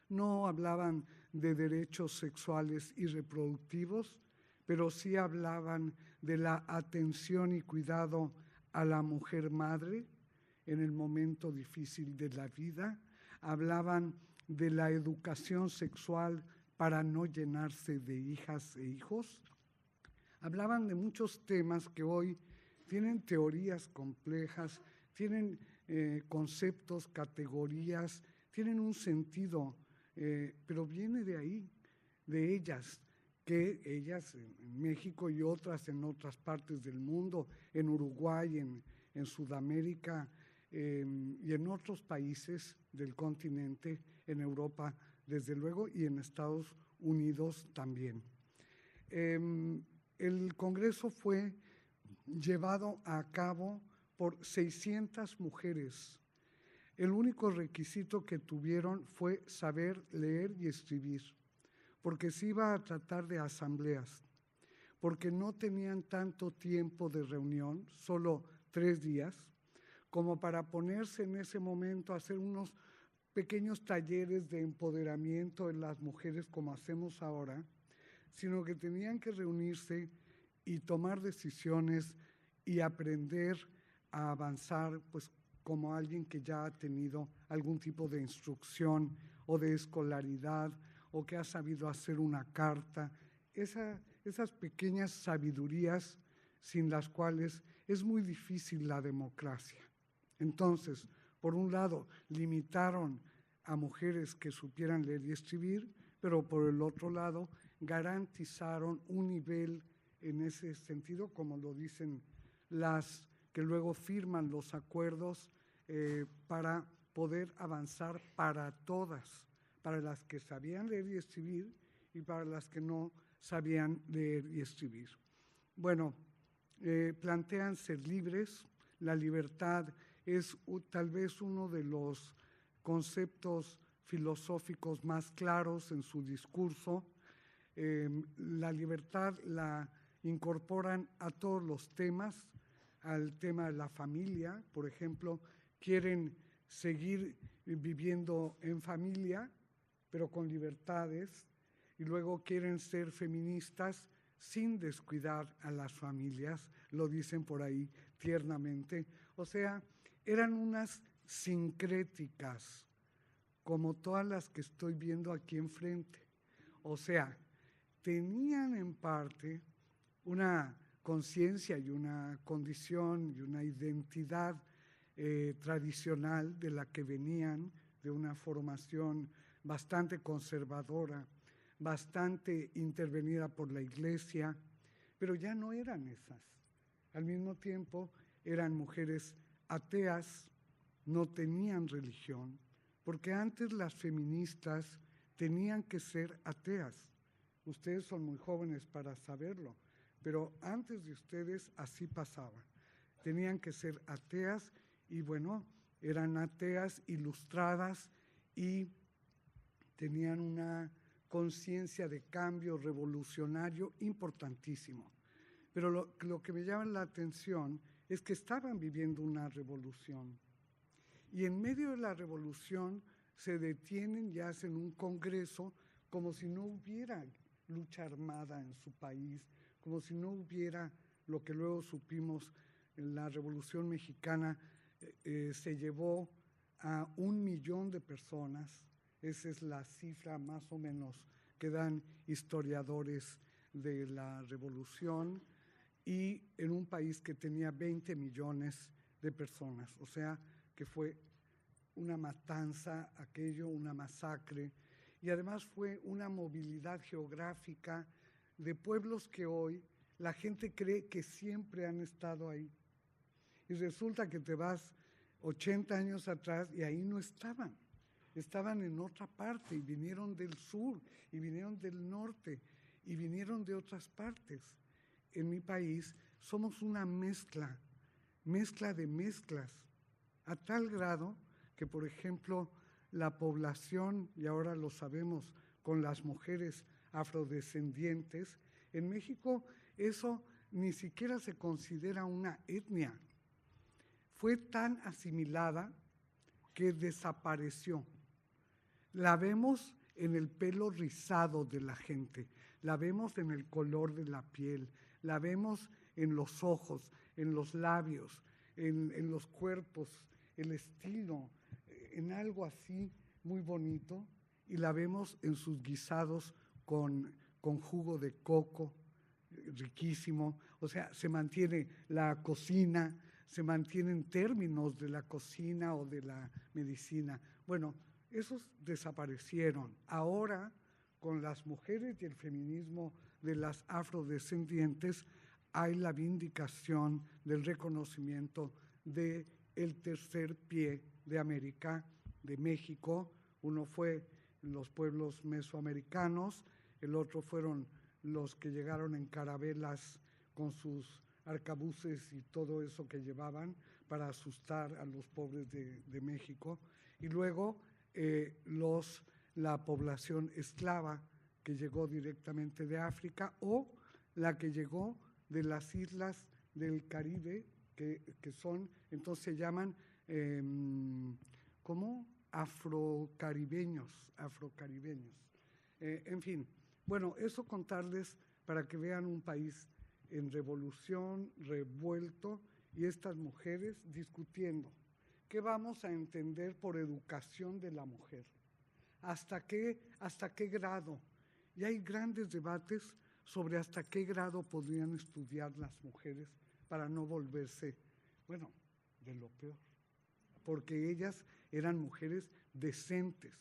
C: No hablaban de derechos sexuales y reproductivos, pero sí hablaban de la atención y cuidado a la mujer madre en el momento difícil de la vida, hablaban de la educación sexual para no llenarse de hijas e hijos, hablaban de muchos temas que hoy tienen teorías complejas, tienen conceptos, categorías, tienen un sentido, pero viene de ahí, de ellas, que ellas en México y otras en otras partes del mundo, en Uruguay, en Sudamérica y en otros países del continente, en Europa desde luego y en Estados Unidos también. El Congreso fue llevado a cabo por 600 mujeres. El único requisito que tuvieron fue saber leer y escribir, porque se iba a tratar de asambleas, porque no tenían tanto tiempo de reunión, solo 3 días, como para ponerse en ese momento a hacer unos pequeños talleres de empoderamiento en las mujeres como hacemos ahora, sino que tenían que reunirse y tomar decisiones y aprender a avanzar, pues como alguien que ya ha tenido algún tipo de instrucción o de escolaridad o que ha sabido hacer una carta, esas pequeñas sabidurías sin las cuales es muy difícil la democracia. Entonces, por un lado, limitaron a mujeres que supieran leer y escribir, pero por el otro lado garantizaron un nivel en ese sentido, como lo dicen las que luego firman los acuerdos para poder avanzar para todas, para las que sabían leer y escribir y para las que no sabían leer y escribir. Bueno, plantean ser libres. La libertad es tal vez uno de los conceptos filosóficos más claros en su discurso. La libertad la incorporan a todos los temas, al tema de la familia, por ejemplo, quieren seguir viviendo en familia, pero con libertades, y luego quieren ser feministas sin descuidar a las familias, lo dicen por ahí tiernamente. O sea, eran unas sincréticas, como todas las que estoy viendo aquí enfrente. O sea, tenían en parte una conciencia y una condición y una identidad tradicional de la que venían, de una formación bastante conservadora, bastante intervenida por la Iglesia, pero ya no eran esas. Al mismo tiempo eran mujeres ateas, no tenían religión, porque antes las feministas tenían que ser ateas. Ustedes son muy jóvenes para saberlo, pero antes de ustedes así pasaba. Tenían que ser ateas y bueno, eran ateas ilustradas y tenían una conciencia de cambio revolucionario importantísimo. Pero lo que me llama la atención es que estaban viviendo una revolución. Y en medio de la revolución se detienen y hacen un congreso como si no hubiera lucha armada en su país, como si no hubiera lo que luego supimos en la Revolución Mexicana, se llevó a 1 millón de personas. Esa es la cifra más o menos que dan historiadores de la revolución, y en un país que tenía 20 millones de personas. O sea, que fue una matanza aquello, una masacre, y además fue una movilidad geográfica de pueblos que hoy la gente cree que siempre han estado ahí. Y resulta que te vas 80 años atrás y ahí no estaban. Estaban en otra parte y vinieron del sur y vinieron del norte y vinieron de otras partes. En mi país somos una mezcla de mezclas, a tal grado que, por ejemplo, la población, y ahora lo sabemos con las mujeres afrodescendientes, en México eso ni siquiera se considera una etnia. Fue tan asimilada que desapareció. La vemos en el pelo rizado de la gente, la vemos en el color de la piel, la vemos en los ojos, en los labios, en los cuerpos, el estilo, en algo así muy bonito, y la vemos en sus guisados con jugo de coco, riquísimo. O sea, se mantiene la cocina, se mantienen términos de la cocina o de la medicina. Bueno, esos desaparecieron. Ahora, con las mujeres y el feminismo de las afrodescendientes, hay la vindicación del reconocimiento del tercer pie de América, de México. Uno fue los pueblos mesoamericanos, el otro fueron los que llegaron en carabelas con sus arcabuces y todo eso que llevaban para asustar a los pobres de México, y luego la población esclava que llegó directamente de África, o la que llegó de las islas del Caribe, que son, entonces se llaman, ¿cómo? Afrocaribeños. En fin, bueno, eso contarles para que vean un país en revolución, revuelto, y estas mujeres discutiendo qué vamos a entender por educación de la mujer, hasta qué grado. Y hay grandes debates sobre hasta qué grado podrían estudiar las mujeres para no volverse, bueno, de lo peor, porque ellas eran mujeres decentes,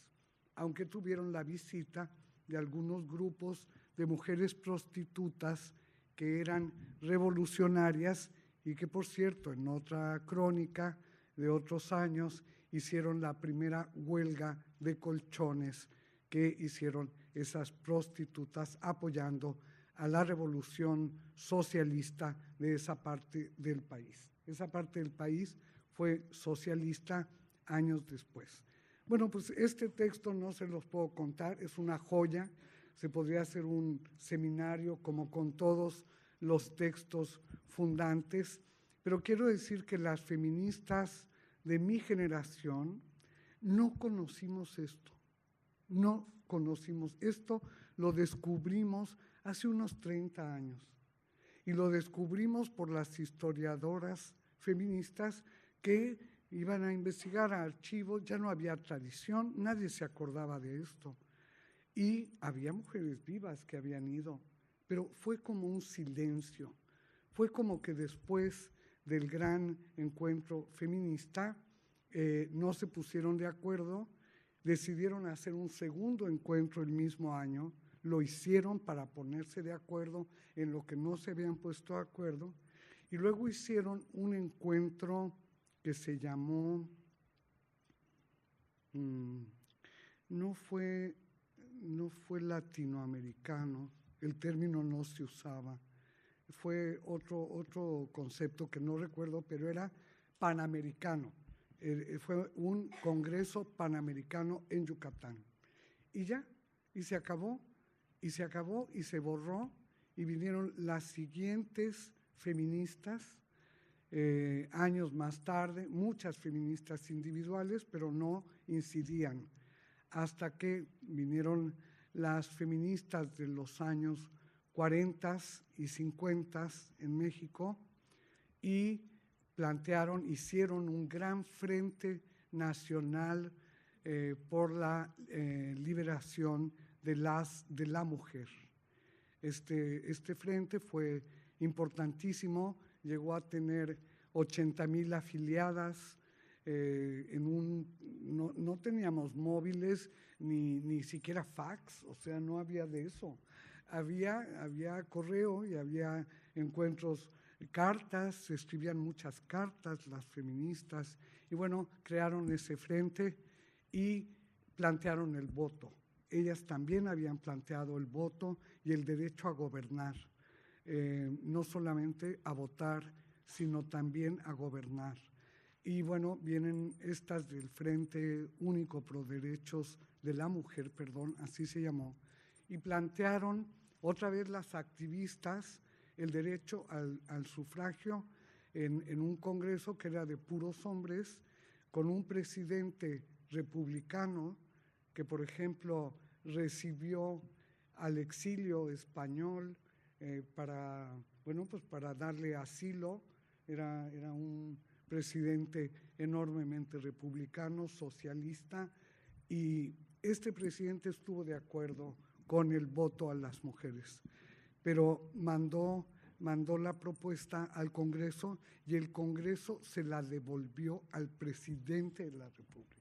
C: aunque tuvieron la visita de algunos grupos de mujeres prostitutas que eran revolucionarias y que, por cierto, en otra crónica de otros años, hicieron la primera huelga de colchones que hicieron esas prostitutas apoyando a la revolución socialista de esa parte del país. Esa parte del país fue socialista años después. Bueno, pues este texto no se los puedo contar, es una joya, se podría hacer un seminario como con todos los textos fundantes, pero quiero decir que las feministas de mi generación no conocimos esto, no conocimos esto, lo descubrimos hace unos 30 años y lo descubrimos por las historiadoras feministas que iban a investigar a archivos, ya no había tradición, nadie se acordaba de esto y había mujeres vivas que habían ido, pero fue como un silencio, fue como que después del gran encuentro feminista no se pusieron de acuerdo, decidieron hacer un segundo encuentro el mismo año, lo hicieron para ponerse de acuerdo en lo que no se habían puesto de acuerdo y luego hicieron un encuentro que se llamó, no fue latinoamericano, el término no se usaba, fue otro concepto que no recuerdo, pero era panamericano, fue un congreso panamericano en Yucatán. Y ya, y se acabó, y se borró, y vinieron las siguientes feministas, años más tarde, muchas feministas individuales, pero no incidían, hasta que vinieron las feministas de los años 40 y 50 en México y hicieron un gran frente nacional por la liberación de la mujer. Este frente fue importantísimo, llegó a tener 80,000 afiliadas, no teníamos móviles ni siquiera fax, o sea, no había de eso. Había correo y había encuentros, cartas, se escribían muchas cartas las feministas y bueno, crearon ese frente y plantearon el voto. Ellas también habían planteado el voto y el derecho a gobernar, no solamente a votar, sino también a gobernar. Y bueno, vienen estas del Frente Único Pro Derechos de la Mujer, así se llamó, y plantearon otra vez las activistas el derecho al sufragio en un congreso que era de puros hombres, con un presidente republicano que, por ejemplo, recibió al exilio español para darle asilo. Era un presidente enormemente republicano, socialista, y este presidente estuvo de acuerdo con el voto a las mujeres, pero mandó la propuesta al Congreso y el Congreso se la devolvió al presidente de la República.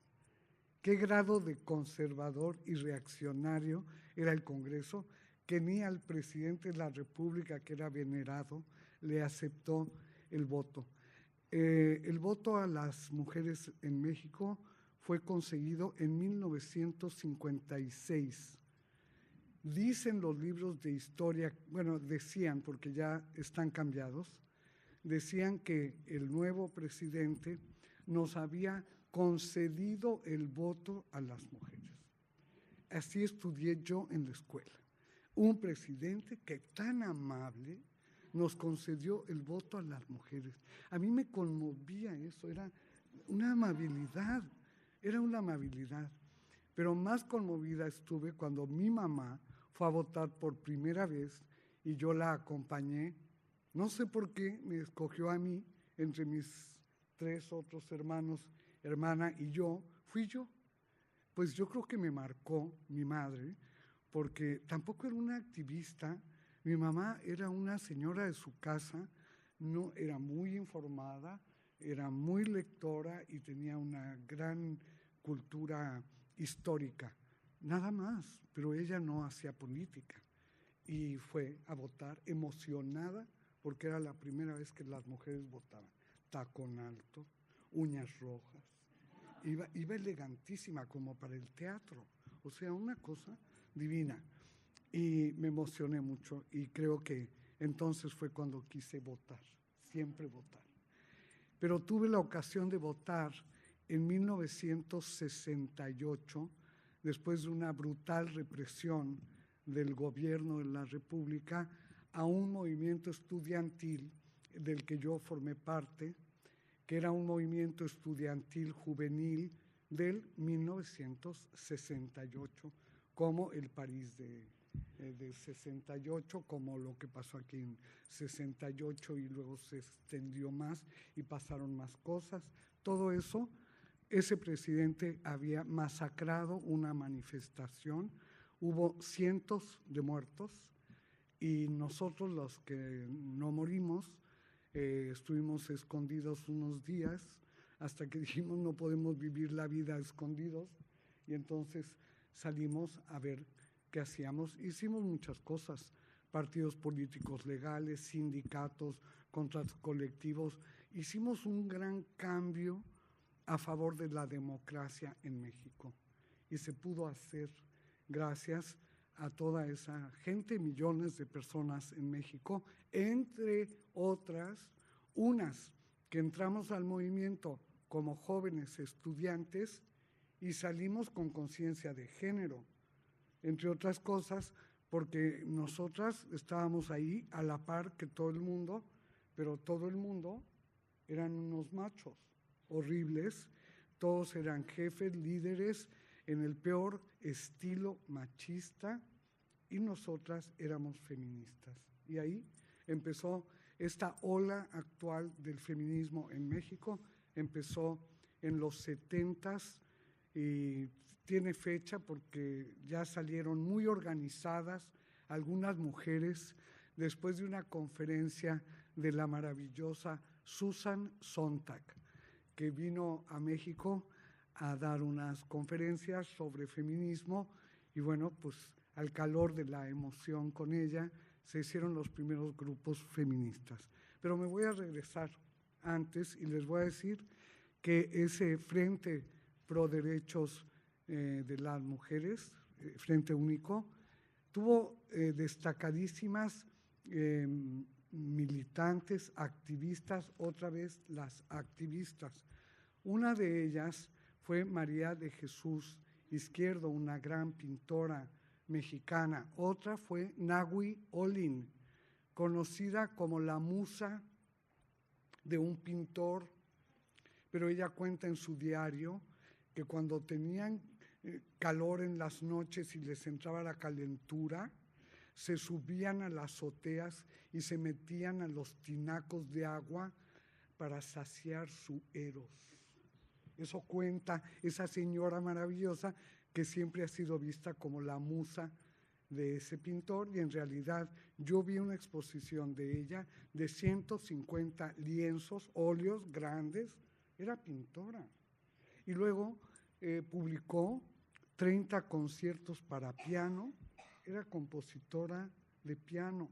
C: ¿Qué grado de conservador y reaccionario era el Congreso? Que ni al presidente de la República, que era venerado, le aceptó el voto. El voto a las mujeres en México fue conseguido en 1956. Dicen los libros de historia, bueno, decían, porque ya están cambiados, decían que el nuevo presidente nos había concedido el voto a las mujeres. Así estudié yo en la escuela. Un presidente que tan amable nos concedió el voto a las mujeres. A mí me conmovía eso, era una amabilidad, Pero más conmovida estuve cuando mi mamá fue a votar por primera vez y yo la acompañé. No sé por qué me escogió a mí entre mis 3 otros hermana y yo, fui yo. Pues yo creo que me marcó mi madre, porque tampoco era una activista. Mi mamá era una señora de su casa, no, era muy informada, era muy lectora y tenía una gran cultura histórica, nada más, pero ella no hacía política y fue a votar emocionada porque era la primera vez que las mujeres votaban. Tacón alto, uñas rojas, iba elegantísima como para el teatro, o sea, una cosa divina. Y me emocioné mucho y creo que entonces fue cuando quise votar, siempre votar. Pero tuve la ocasión de votar en 1968, después de una brutal represión del gobierno de la República, a un movimiento estudiantil del que yo formé parte, que era un movimiento estudiantil juvenil del 1968, como el París de 68, como lo que pasó aquí en 68 y luego se extendió más y pasaron más cosas. Todo eso, ese presidente había masacrado una manifestación, hubo cientos de muertos y nosotros los que no morimos estuvimos escondidos unos días hasta que dijimos no podemos vivir la vida escondidos y entonces salimos a ver qué hacíamos. Hicimos muchas cosas, partidos políticos legales, sindicatos, contratos colectivos. Hicimos un gran cambio a favor de la democracia en México y se pudo hacer gracias a toda esa gente, millones de personas en México, entre otras, unas que entramos al movimiento como jóvenes estudiantes y salimos con conciencia de género, entre otras cosas, porque nosotras estábamos ahí a la par que todo el mundo, pero todo el mundo eran unos machos horribles, todos eran jefes, líderes, en el peor estilo machista y nosotras éramos feministas. Y ahí empezó esta ola actual del feminismo en México, empezó en los 70s y tiene fecha porque ya salieron muy organizadas algunas mujeres después de una conferencia de la maravillosa Susan Sontag, que vino a México a dar unas conferencias sobre feminismo y bueno, pues al calor de la emoción con ella se hicieron los primeros grupos feministas. Pero me voy a regresar antes y les voy a decir que ese Frente Pro Derechos de las Mujeres, Frente Único, tuvo destacadísimas militantes, activistas, otra vez las activistas. Una de ellas fue María de Jesús Izquierdo, una gran pintora mexicana. Otra fue Nahui Olin, conocida como la musa de un pintor, pero ella cuenta en su diario que cuando tenían calor en las noches y les entraba la calentura, se subían a las azoteas y se metían a los tinacos de agua para saciar su eros. Eso cuenta esa señora maravillosa que siempre ha sido vista como la musa de ese pintor y en realidad yo vi una exposición de ella de 150 lienzos, óleos grandes, era pintora. Y luego publicó 30 conciertos para piano, era compositora de piano.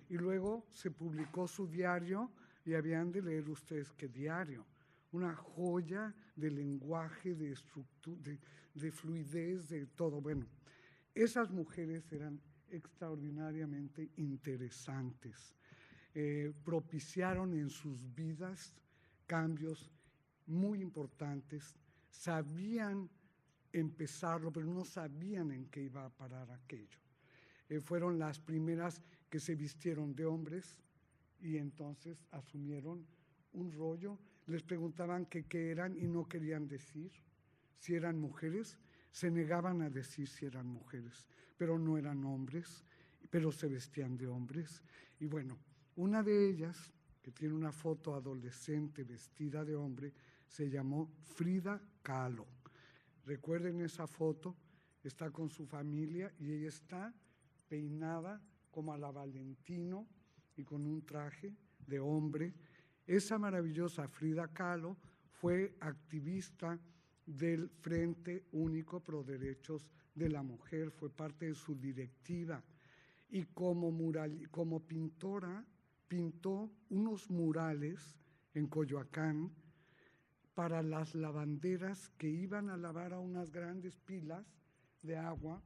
C: Y luego se publicó su diario y habían de leer ustedes qué diario. Una joya de lenguaje, de estructura, de fluidez, de todo. Bueno, esas mujeres eran extraordinariamente interesantes. Propiciaron en sus vidas cambios muy importantes. Sabían empezarlo, pero no sabían en qué iba a parar aquello. Fueron las primeras que se vistieron de hombres y entonces asumieron un rollo. Les preguntaban qué eran y no querían decir. Si eran mujeres, se negaban a decir si eran mujeres, pero no eran hombres, pero se vestían de hombres. Y bueno, una de ellas, que tiene una foto adolescente vestida de hombre, se llamó Frida Kahlo. Recuerden esa foto, está con su familia y ella está peinada como a la Valentino y con un traje de hombre. Esa maravillosa Frida Kahlo fue activista del Frente Único Pro Derechos de la Mujer, fue parte de su directiva, y como pintora pintó unos murales en Coyoacán para las lavanderas que iban a lavar a unas grandes pilas de agua,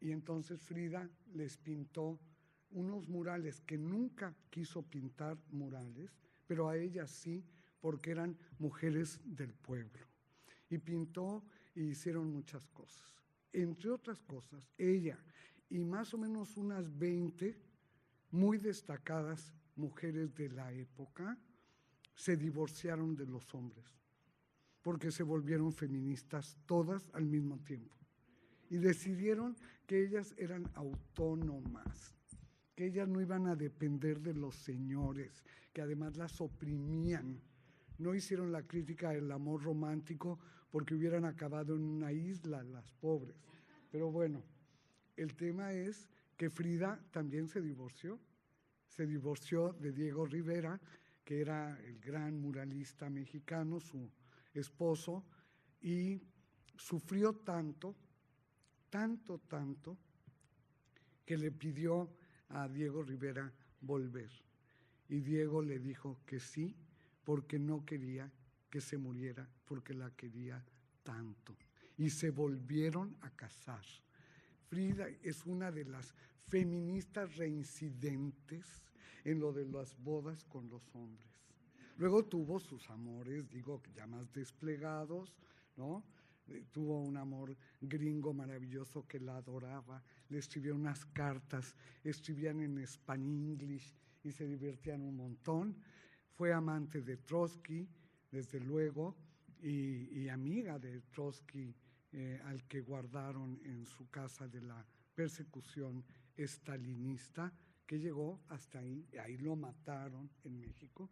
C: y entonces Frida les pintó unos murales que nunca quiso pintar murales, pero a ellas sí, porque eran mujeres del pueblo. Y pintó y hicieron muchas cosas. Entre otras cosas, ella y más o menos unas 20 muy destacadas mujeres de la época se divorciaron de los hombres, porque se volvieron feministas todas al mismo tiempo. Y decidieron que ellas eran autónomas, que ellas no iban a depender de los señores, que además las oprimían. No hicieron la crítica del amor romántico porque hubieran acabado en una isla las pobres. Pero bueno, el tema es que Frida también se divorció de Diego Rivera, que era el gran muralista mexicano, su esposo, y sufrió tanto, que le pidió a Diego Rivera volver. Y Diego le dijo que sí, porque no quería que se muriera, porque la quería tanto. Y se volvieron a casar. Frida es una de las feministas reincidentes en lo de las bodas con los hombres. Luego tuvo sus amores, digo, ya más desplegados, ¿no? Tuvo un amor gringo maravilloso que la adoraba, le escribió unas cartas, escribían en Spanglish y se divertían un montón. Fue amante de Trotsky, desde luego, y amiga de Trotsky, al que guardaron en su casa de la persecución estalinista, que llegó hasta ahí lo mataron en México.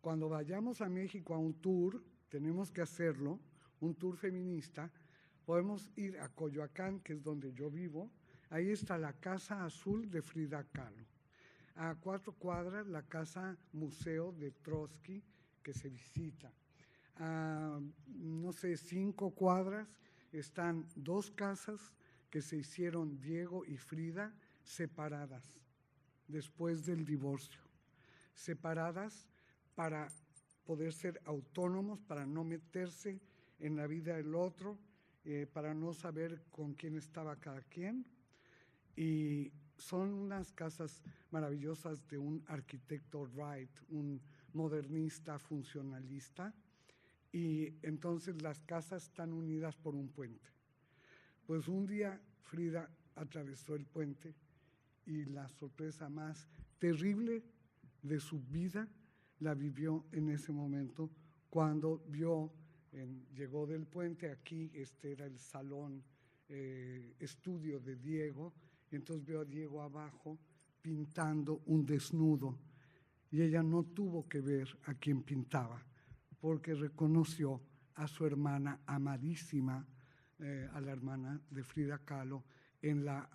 C: Cuando vayamos a México a un tour, tenemos que hacerlo, un tour feminista, podemos ir a Coyoacán, que es donde yo vivo, ahí está la Casa Azul de Frida Kahlo. A 4 cuadras, la Casa Museo de Trotsky, que se visita. A, 5 cuadras, están 2 casas que se hicieron Diego y Frida separadas, después del divorcio. Separadas para poder ser autónomos, para no meterse en la vida del otro, para no saber con quién estaba cada quien. Y son unas casas maravillosas de un arquitecto Wright, un modernista funcionalista, y entonces las casas están unidas por un puente. Pues un día Frida atravesó el puente y la sorpresa más terrible de su vida la vivió en ese momento cuando llegó del puente aquí, este era el salón estudio de Diego, y entonces vio a Diego abajo pintando un desnudo, y ella no tuvo que ver a quién pintaba, porque reconoció a su hermana amadísima, a la hermana de Frida Kahlo, en la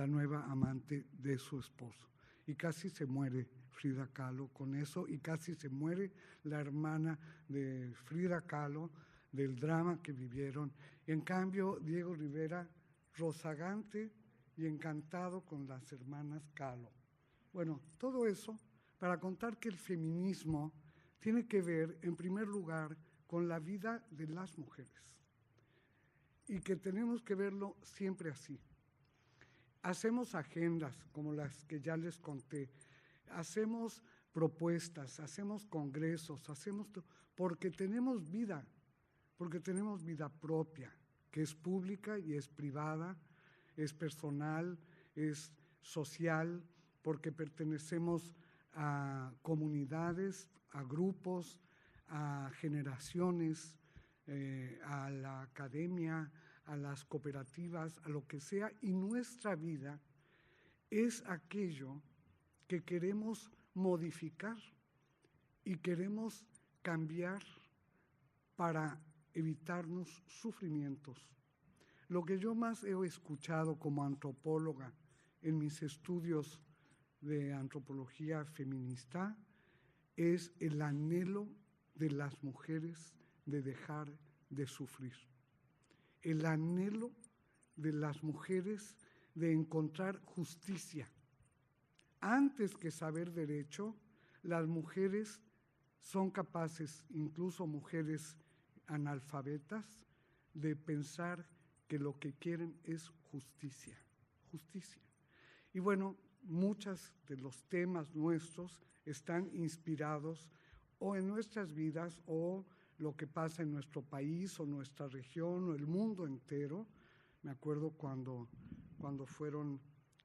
C: nueva amante de su esposo. Y casi se muere Frida Kahlo con eso, y casi se muere la hermana de Frida Kahlo del drama que vivieron. En cambio, Diego Rivera, rozagante y encantado con las hermanas Kahlo. Bueno, todo eso para contar que el feminismo tiene que ver, en primer lugar, con la vida de las mujeres, y que tenemos que verlo siempre así. Hacemos agendas como las que ya les conté, hacemos propuestas, hacemos congresos, porque tenemos vida propia, que es pública y es privada, es personal, es social, porque pertenecemos a comunidades, a grupos, a generaciones, a la academia, a las cooperativas, a lo que sea, y nuestra vida es aquello que queremos modificar y queremos cambiar para evitarnos sufrimientos. Lo que yo más he escuchado como antropóloga en mis estudios de antropología feminista es el anhelo de las mujeres de dejar de sufrir. El anhelo de las mujeres de encontrar justicia. Antes que saber derecho, las mujeres son capaces, incluso mujeres analfabetas, de pensar que lo que quieren es justicia, justicia. Y bueno, muchos de los temas nuestros están inspirados o en nuestras vidas o lo que pasa en nuestro país o nuestra región o el mundo entero. Me acuerdo cuando fueron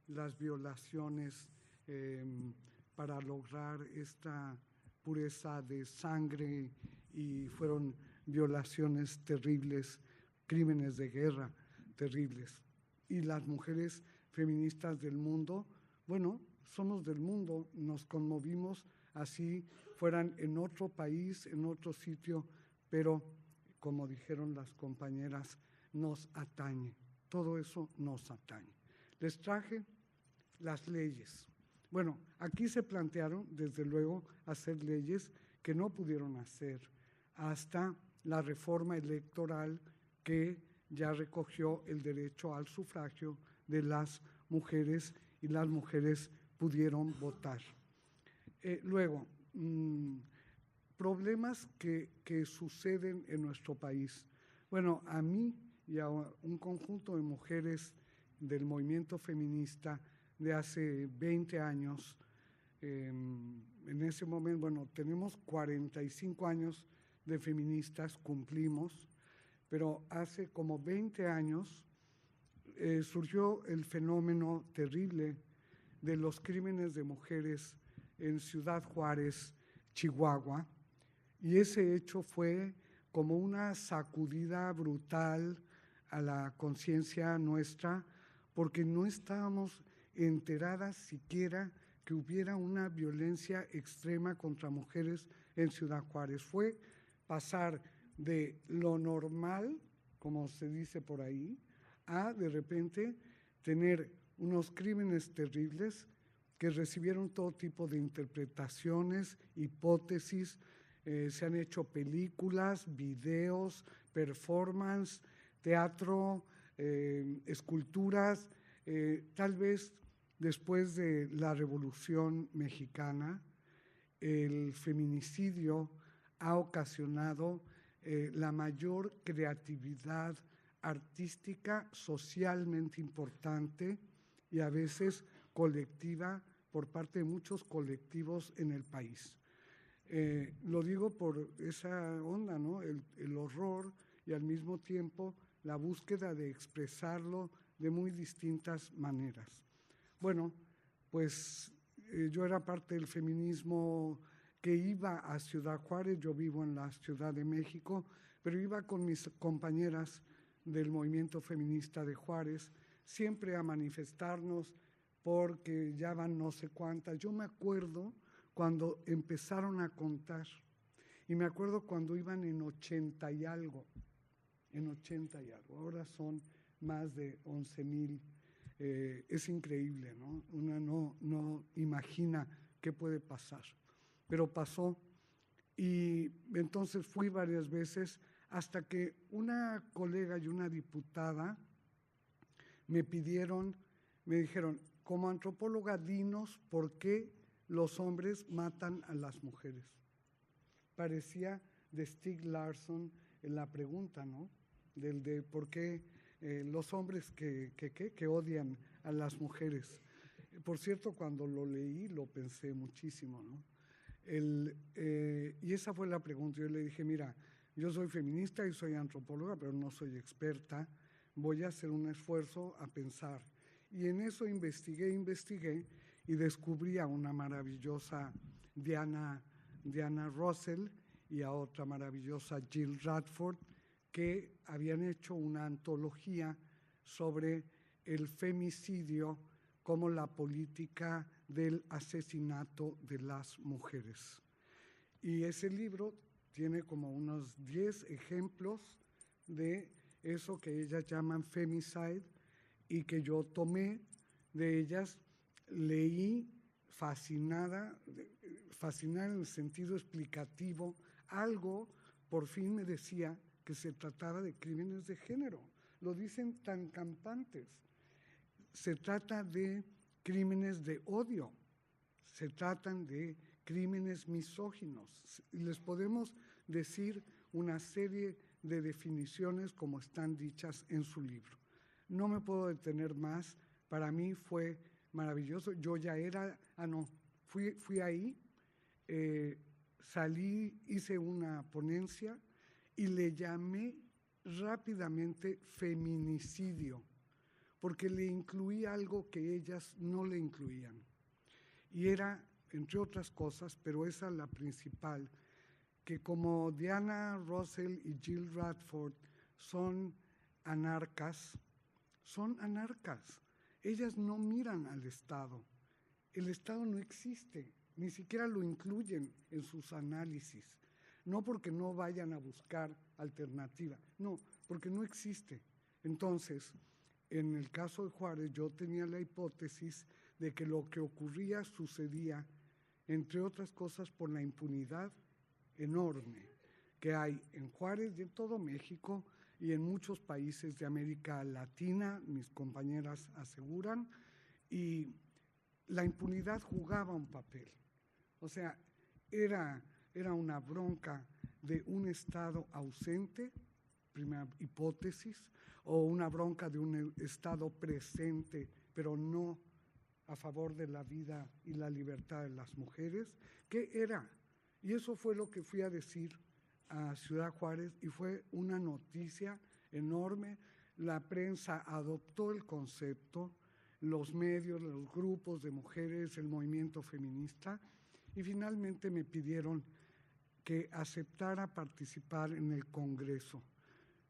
C: las violaciones para lograr esta pureza de sangre y fueron violaciones terribles, crímenes de guerra terribles. Y las mujeres feministas del mundo, bueno, somos del mundo, nos conmovimos así fueran en otro país, en otro sitio, pero como dijeron las compañeras, nos atañe, todo eso nos atañe. Les traje las leyes. Bueno, aquí se plantearon, desde luego, hacer leyes que no pudieron hacer hasta la reforma electoral que ya recogió el derecho al sufragio de las mujeres y las mujeres pudieron votar. Luego, problemas que suceden en nuestro país. Bueno, a mí y a un conjunto de mujeres del movimiento feminista de hace 20 años, en ese momento, bueno, tenemos 45 años de feministas, cumplimos, pero hace como 20 años surgió el fenómeno terrible de los crímenes de mujeres en Ciudad Juárez, Chihuahua, y ese hecho fue como una sacudida brutal a la conciencia nuestra, porque no estábamos enteradas siquiera que hubiera una violencia extrema contra mujeres en Ciudad Juárez. Fue pasar de lo normal, como se dice por ahí, a de repente tener unos crímenes terribles que recibieron todo tipo de interpretaciones, hipótesis, se han hecho películas, videos, performance, teatro, esculturas, tal vez después de la Revolución Mexicana, el feminicidio ha ocasionado la mayor creatividad artística socialmente importante y a veces colectiva por parte de muchos colectivos en el país. Lo digo por esa onda, ¿no? El horror y al mismo tiempo la búsqueda de expresarlo de muy distintas maneras. Bueno, pues yo era parte del feminismo que iba a Ciudad Juárez, yo vivo en la Ciudad de México, pero iba con mis compañeras del movimiento feminista de Juárez, siempre a manifestarnos porque ya van no sé cuántas. Yo me acuerdo cuando empezaron a contar, y me acuerdo cuando iban en 80 y algo, ahora son más de 11,000. Es increíble, ¿no? Una no imagina qué puede pasar, pero pasó. Y entonces fui varias veces hasta que una colega y una diputada me dijeron, como antropóloga, dinos por qué los hombres matan a las mujeres. Parecía de Stieg Larsson en la pregunta, ¿no? De por qué los hombres que odian a las mujeres. Por cierto, cuando lo leí lo pensé muchísimo, ¿no? Y esa fue la pregunta. Yo le dije, mira, yo soy feminista y soy antropóloga, pero no soy experta. Voy a hacer un esfuerzo a pensar. Y en eso investigué y descubrí a una maravillosa Diana Russell y a otra maravillosa Jill Radford, que habían hecho una antología sobre el femicidio como la política del asesinato de las mujeres. Y ese libro tiene como unos 10 ejemplos de eso que ellas llaman femicide y que yo tomé de ellas, leí fascinada en el sentido explicativo, algo por fin me decía que se trataba de crímenes de género. Lo dicen tan campantes. Se trata de crímenes de odio, se tratan de crímenes misóginos. Y les podemos decir una serie de definiciones como están dichas en su libro. No me puedo detener más, para mí fue maravilloso. Yo ya era, fui ahí, salí, hice una ponencia y le llamé rápidamente feminicidio, porque le incluí algo que ellas no le incluían. Y era, entre otras cosas, pero esa es la principal, que como Diana Russell y Jill Radford son anarcas. Ellas no miran al Estado. El Estado no existe, ni siquiera lo incluyen en sus análisis. No porque no vayan a buscar alternativa, no, porque no existe. Entonces, en el caso de Juárez, yo tenía la hipótesis de que lo que ocurría sucedía, entre otras cosas, por la impunidad enorme que hay en Juárez y en todo México y en muchos países de América Latina, mis compañeras aseguran, y la impunidad jugaba un papel. O sea, era una bronca de un Estado ausente, primera hipótesis, o una bronca de un Estado presente, pero no a favor de la vida y la libertad de las mujeres. ¿Qué era? Y eso fue lo que fui a decir a Ciudad Juárez y fue una noticia enorme. La prensa adoptó el concepto, los medios, los grupos de mujeres, el movimiento feminista, y finalmente me pidieron que aceptara participar en el Congreso.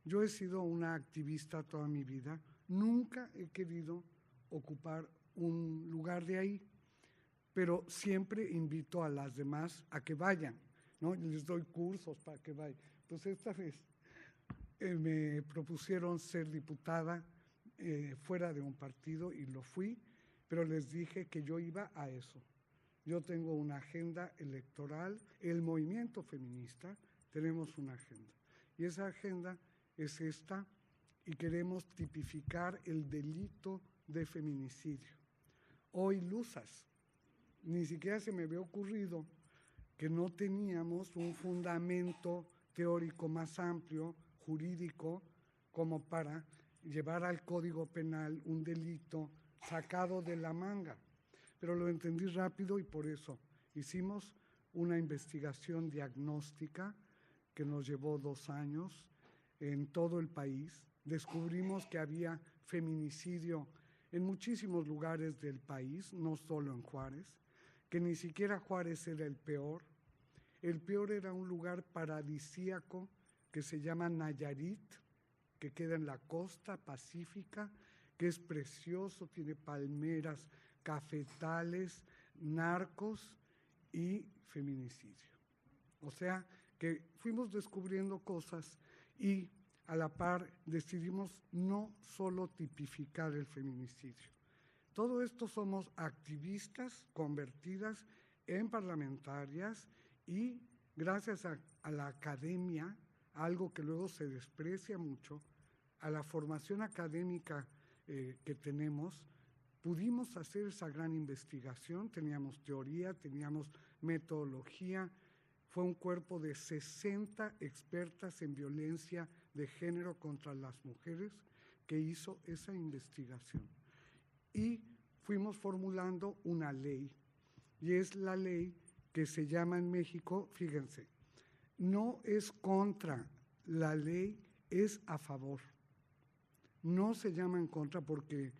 C: Yo he sido una activista toda mi vida, nunca he querido ocupar un lugar de ahí, pero siempre invito a las demás a que vayan, ¿no? Les doy cursos para que vayan. Pues esta vez me propusieron ser diputada fuera de un partido y lo fui, pero les dije que yo iba a eso. Yo tengo una agenda electoral, el movimiento feminista, tenemos una agenda. Y esa agenda es esta, y queremos tipificar el delito de feminicidio. Hoy Luzas, ni siquiera se me había ocurrido que no teníamos un fundamento teórico más amplio, jurídico, como para llevar al Código Penal un delito sacado de la manga. Pero lo entendí rápido y por eso hicimos una investigación diagnóstica que nos llevó 2 años en todo el país. Descubrimos que había feminicidio en muchísimos lugares del país, no solo en Juárez, que ni siquiera Juárez era el peor. El peor era un lugar paradisíaco que se llama Nayarit, que queda en la costa pacífica, que es precioso, tiene palmeras, cafetales, narcos y feminicidio. O sea, que fuimos descubriendo cosas y a la par decidimos no solo tipificar el feminicidio. Todo esto somos activistas convertidas en parlamentarias y gracias a la academia, algo que luego se desprecia mucho, a la formación académica que tenemos, pudimos hacer esa gran investigación, teníamos teoría, teníamos metodología, fue un cuerpo de 60 expertas en violencia de género contra las mujeres que hizo esa investigación. Y fuimos formulando una ley, y es la ley que se llama en México, fíjense, no es contra, la ley es a favor. No se llama en contra porque,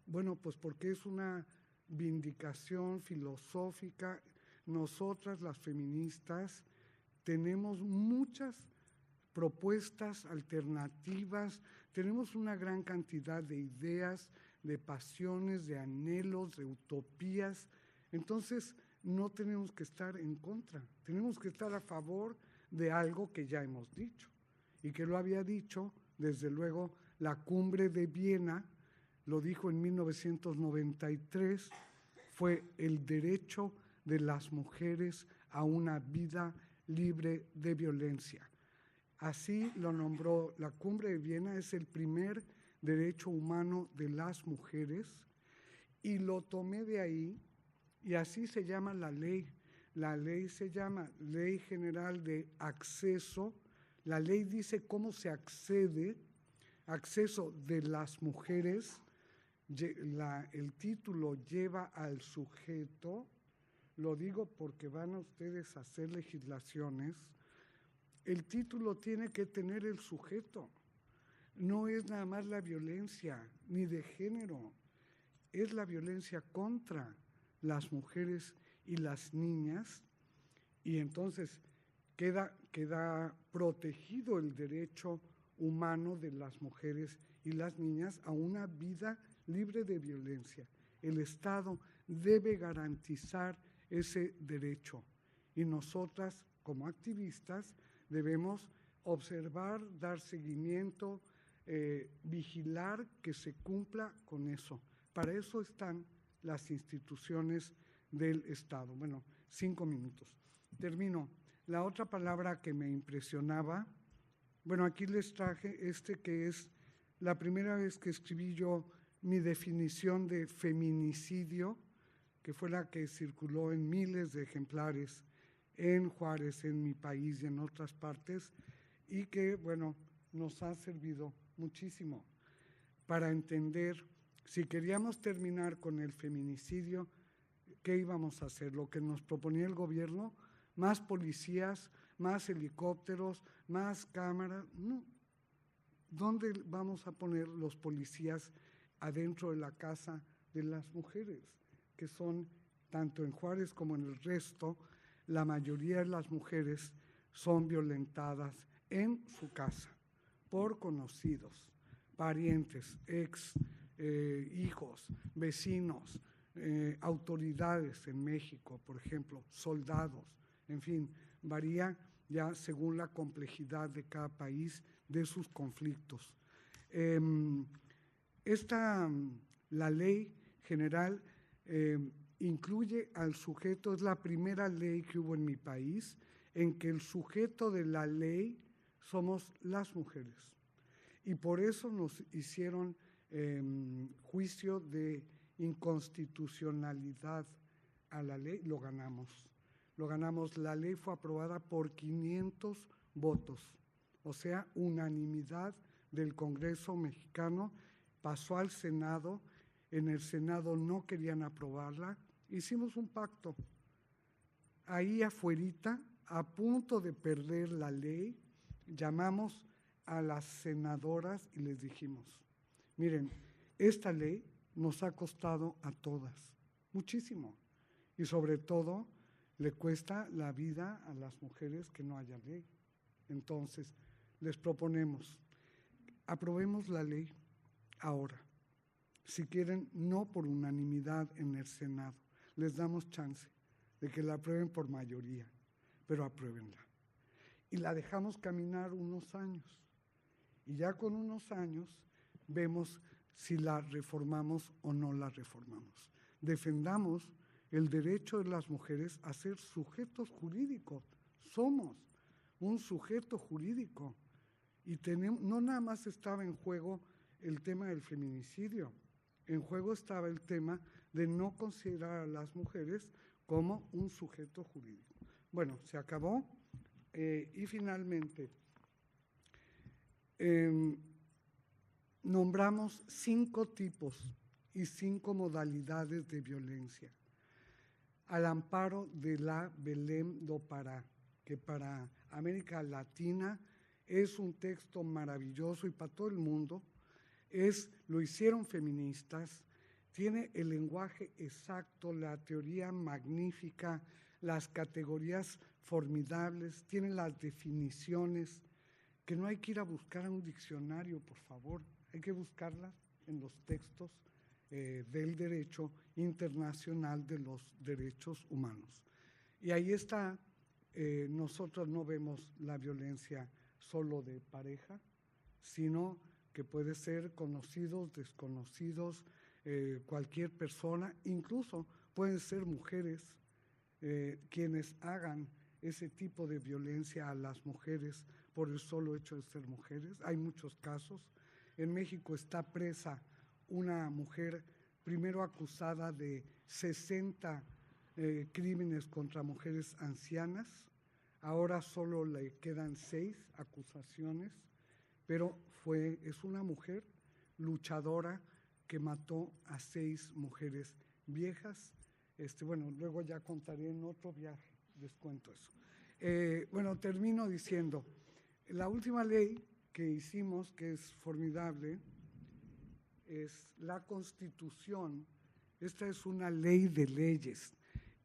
C: bueno, pues porque es una vindicación filosófica. Nosotras, las feministas, tenemos muchas propuestas alternativas, tenemos una gran cantidad de ideas, de pasiones, de anhelos, de utopías. Entonces, no tenemos que estar en contra, tenemos que estar a favor de algo que ya hemos dicho y que lo había dicho, desde luego, la Cumbre de Viena, lo dijo en 1993, fue el derecho de las mujeres a una vida libre de violencia. Así lo nombró la Cumbre de Viena, es el primer derecho humano de las mujeres, y lo tomé de ahí, y así se llama la ley. La ley se llama Ley General de Acceso. La ley dice cómo se accede, acceso de las mujeres. El título lleva al sujeto, lo digo porque van a ustedes a hacer legislaciones. El título tiene que tener el sujeto. No es nada más la violencia, ni de género, es la violencia contra las mujeres y las niñas, y entonces queda protegido el derecho humano de las mujeres y las niñas a una vida libre de violencia. El Estado debe garantizar ese derecho, y nosotras como activistas debemos observar, dar seguimiento, vigilar que se cumpla con eso. Para eso están las instituciones del Estado. Bueno, 5 minutos. Termino. La otra palabra que me impresionaba, bueno, aquí les traje que es la primera vez que escribí yo mi definición de feminicidio, que fue la que circuló en miles de ejemplares en Juárez, en mi país y en otras partes, y que, bueno, nos ha servido muchísimo para entender si queríamos terminar con el feminicidio, ¿qué íbamos a hacer? Lo que nos proponía el gobierno, más policías, más helicópteros, más cámaras. No. ¿Dónde vamos a poner los policías adentro de la casa de las mujeres? Que son, tanto en Juárez como en el resto, la mayoría de las mujeres son violentadas en su casa por conocidos, parientes, hijos, vecinos, autoridades en México, por ejemplo, soldados, en fin, varía ya según la complejidad de cada país, de sus conflictos. La ley general incluye al sujeto, es la primera ley que hubo en mi país, en que el sujeto de la ley somos las mujeres. Y por eso nos hicieron juicio de inconstitucionalidad a la ley, lo ganamos. La ley fue aprobada por 500 votos, o sea, unanimidad del Congreso mexicano, pasó al Senado, en el Senado no querían aprobarla, hicimos un pacto. Ahí afuerita, a punto de perder la ley, llamamos a las senadoras y les dijimos, miren, esta ley nos ha costado a todas muchísimo, y sobre todo le cuesta la vida a las mujeres que no haya ley. Entonces, les proponemos, aprobemos la ley ahora. Si quieren, no por unanimidad en el Senado, les damos chance de que la aprueben por mayoría, pero apruébenla. Y la dejamos caminar unos años. Y ya con unos años vemos si la reformamos o no la reformamos. Defendamos el derecho de las mujeres a ser sujetos jurídicos. Somos un sujeto jurídico. Y no nada más estaba en juego el tema del feminicidio, en juego estaba el tema de no considerar a las mujeres como un sujeto jurídico. Bueno, se acabó y finalmente nombramos 5 tipos y 5 modalidades de violencia al amparo de la Belém do Pará, que para América Latina es un texto maravilloso y para todo el mundo. Lo hicieron feministas, tiene el lenguaje exacto, la teoría magnífica, las categorías formidables, tiene las definiciones, que no hay que ir a buscar a un diccionario, por favor, hay que buscarlas en los textos del derecho internacional de los derechos humanos. Y ahí está, nosotros no vemos la violencia solo de pareja, sino que puede ser conocidos, desconocidos, cualquier persona, incluso pueden ser mujeres quienes hagan ese tipo de violencia a las mujeres, por el solo hecho de ser mujeres. Hay muchos casos. En México está presa una mujer primero acusada de 60 crímenes contra mujeres ancianas. Ahora solo le quedan 6 acusaciones, pero es una mujer luchadora que mató a 6 mujeres viejas. Bueno, luego ya contaré en otro viaje, les cuento eso. Bueno, termino diciendo, la última ley que hicimos, que es formidable, es la Constitución. Esta es una ley de leyes,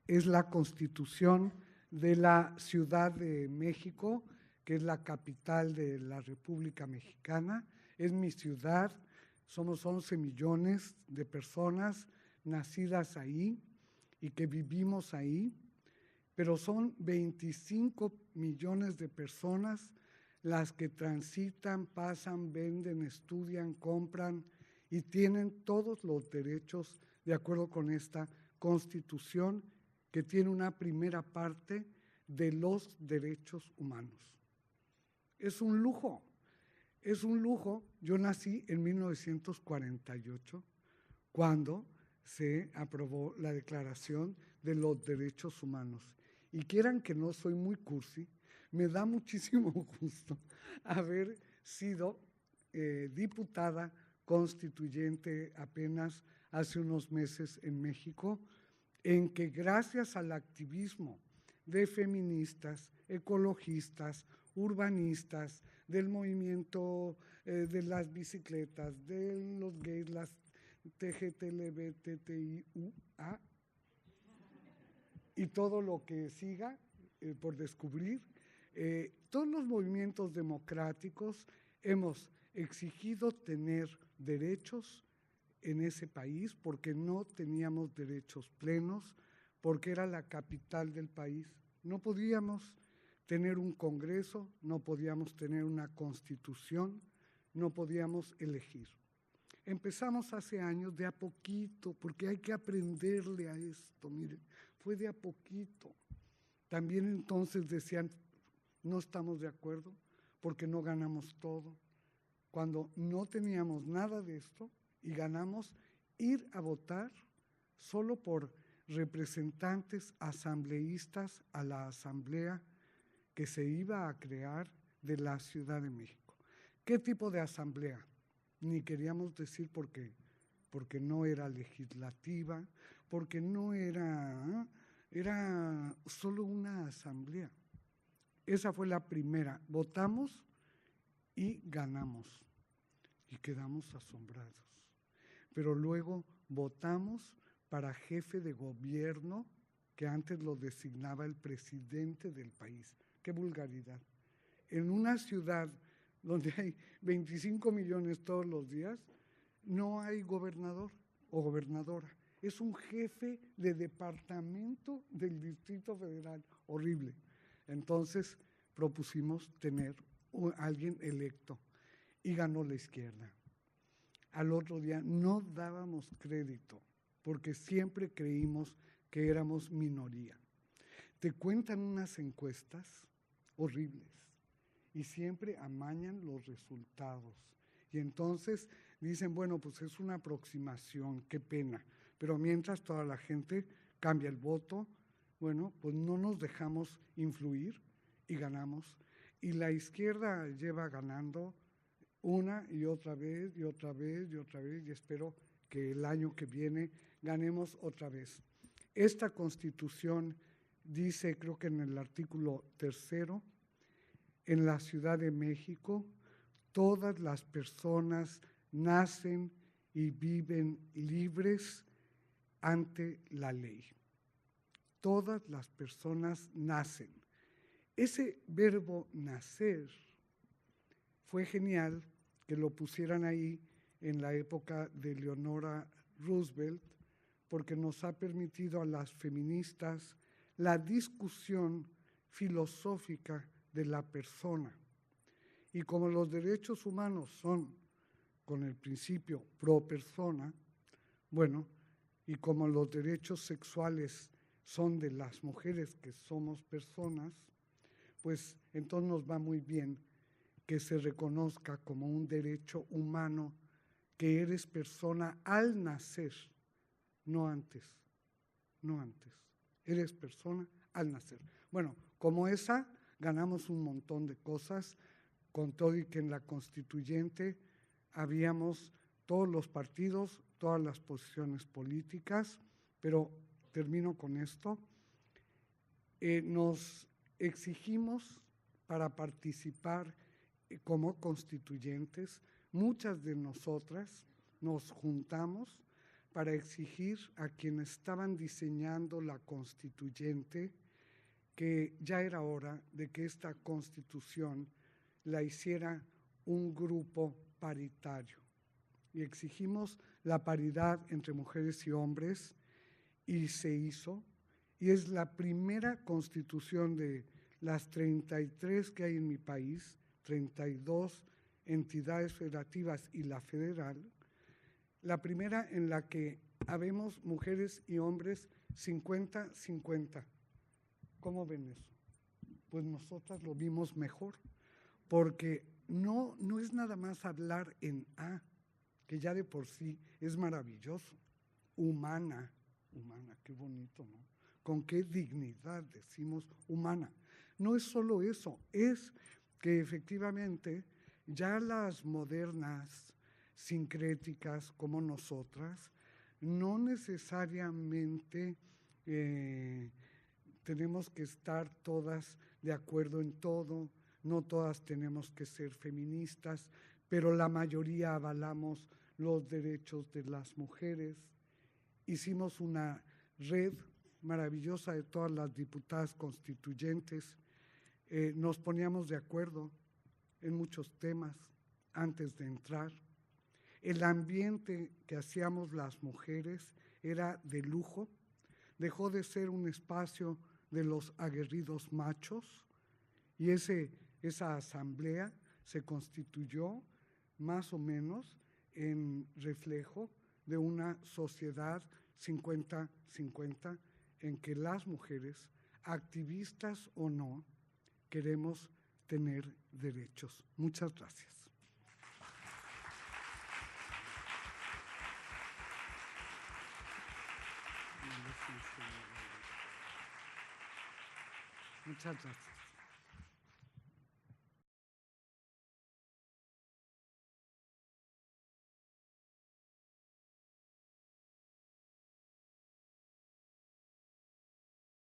C: es la Constitución de la Ciudad de México, que es la capital de la República Mexicana, es mi ciudad, somos 11 millones de personas nacidas ahí y que vivimos ahí, pero son 25 millones de personas las que transitan, pasan, venden, estudian, compran y tienen todos los derechos de acuerdo con esta Constitución, que tiene una primera parte de los derechos humanos. Es un lujo, es un lujo. Yo nací en 1948, cuando se aprobó la Declaración de los Derechos Humanos. Y quieran que no, soy muy cursi, me da muchísimo gusto haber sido diputada constituyente apenas hace unos meses en México, en que gracias al activismo de feministas, ecologistas, urbanistas, del movimiento de las bicicletas, de los gays, las TGTLBTTIUA y todo lo que siga por descubrir, todos los movimientos democráticos hemos exigido tener derechos en ese país porque no teníamos derechos plenos, porque era la capital del país. No podíamos tener un Congreso, no podíamos tener una Constitución, no podíamos elegir. Empezamos hace años de a poquito, porque hay que aprenderle a esto, miren, fue de a poquito. También entonces decían, no estamos de acuerdo porque no ganamos todo. Cuando no teníamos nada de esto y ganamos ir a votar solo por representantes asambleístas a la asamblea que se iba a crear de la Ciudad de México. ¿Qué tipo de asamblea? Ni queríamos decir porque no era legislativa, porque no era solo una asamblea. Esa fue la primera. Votamos y ganamos y quedamos asombrados. Pero luego votamos para jefe de gobierno, que antes lo designaba el presidente del país. ¡Qué vulgaridad! En una ciudad donde hay 25 millones todos los días, no hay gobernador o gobernadora. Es un jefe de departamento del Distrito Federal, horrible. Entonces propusimos tener a alguien electo y ganó la izquierda. Al otro día no dábamos crédito porque siempre creímos que éramos minoría. Te cuentan unas encuestas horribles y siempre amañan los resultados. Y entonces dicen, bueno, pues es una aproximación, qué pena. Pero mientras toda la gente cambia el voto, bueno, pues no nos dejamos influir y ganamos. Y la izquierda lleva ganando una y otra vez, y otra vez, y otra vez, y espero que el año que viene ganemos otra vez. Esta Constitución dice, creo que en el artículo 3, en la Ciudad de México, todas las personas nacen y viven libres ante la ley. Todas las personas nacen. Ese verbo nacer fue genial que lo pusieran ahí en la época de Eleanor Roosevelt, porque nos ha permitido a las feministas la discusión filosófica de la persona. Y como los derechos humanos son con el principio pro persona, bueno, y como los derechos sexuales son de las mujeres que somos personas, pues entonces nos va muy bien que se reconozca como un derecho humano, que eres persona al nacer, no antes, no antes. Eres persona al nacer. Bueno, como esa, ganamos un montón de cosas, con todo y que en la constituyente habíamos todos los partidos, todas las posiciones políticas, pero termino con esto. Nos exigimos para participar como constituyentes, muchas de nosotras nos juntamos para exigir a quienes estaban diseñando la constituyente que ya era hora de que esta constitución la hiciera un grupo paritario. Y exigimos la paridad entre mujeres y hombres, y se hizo, y es la primera constitución de las 33 que hay en mi país, 32 entidades federativas y la federal, la primera en la que habemos mujeres y hombres 50-50. ¿Cómo ven eso? Pues nosotras lo vimos mejor, porque no es nada más hablar en A, que ya de por sí es maravilloso. Humana, qué bonito, ¿no? Con qué dignidad decimos humana. No es solo eso, es que efectivamente ya las modernas sincréticas como nosotras no necesariamente tenemos que estar todas de acuerdo en todo, no todas tenemos que ser feministas, pero la mayoría avalamos los derechos de las mujeres. Hicimos una red maravillosa de todas las diputadas constituyentes, nos poníamos de acuerdo en muchos temas antes de entrar. El ambiente que hacíamos las mujeres era de lujo, dejó de ser un espacio de los aguerridos machos y esa asamblea se constituyó más o menos en reflejo de una sociedad 50-50 en que las mujeres, activistas o no, queremos tener derechos. Muchas gracias. Muchas gracias.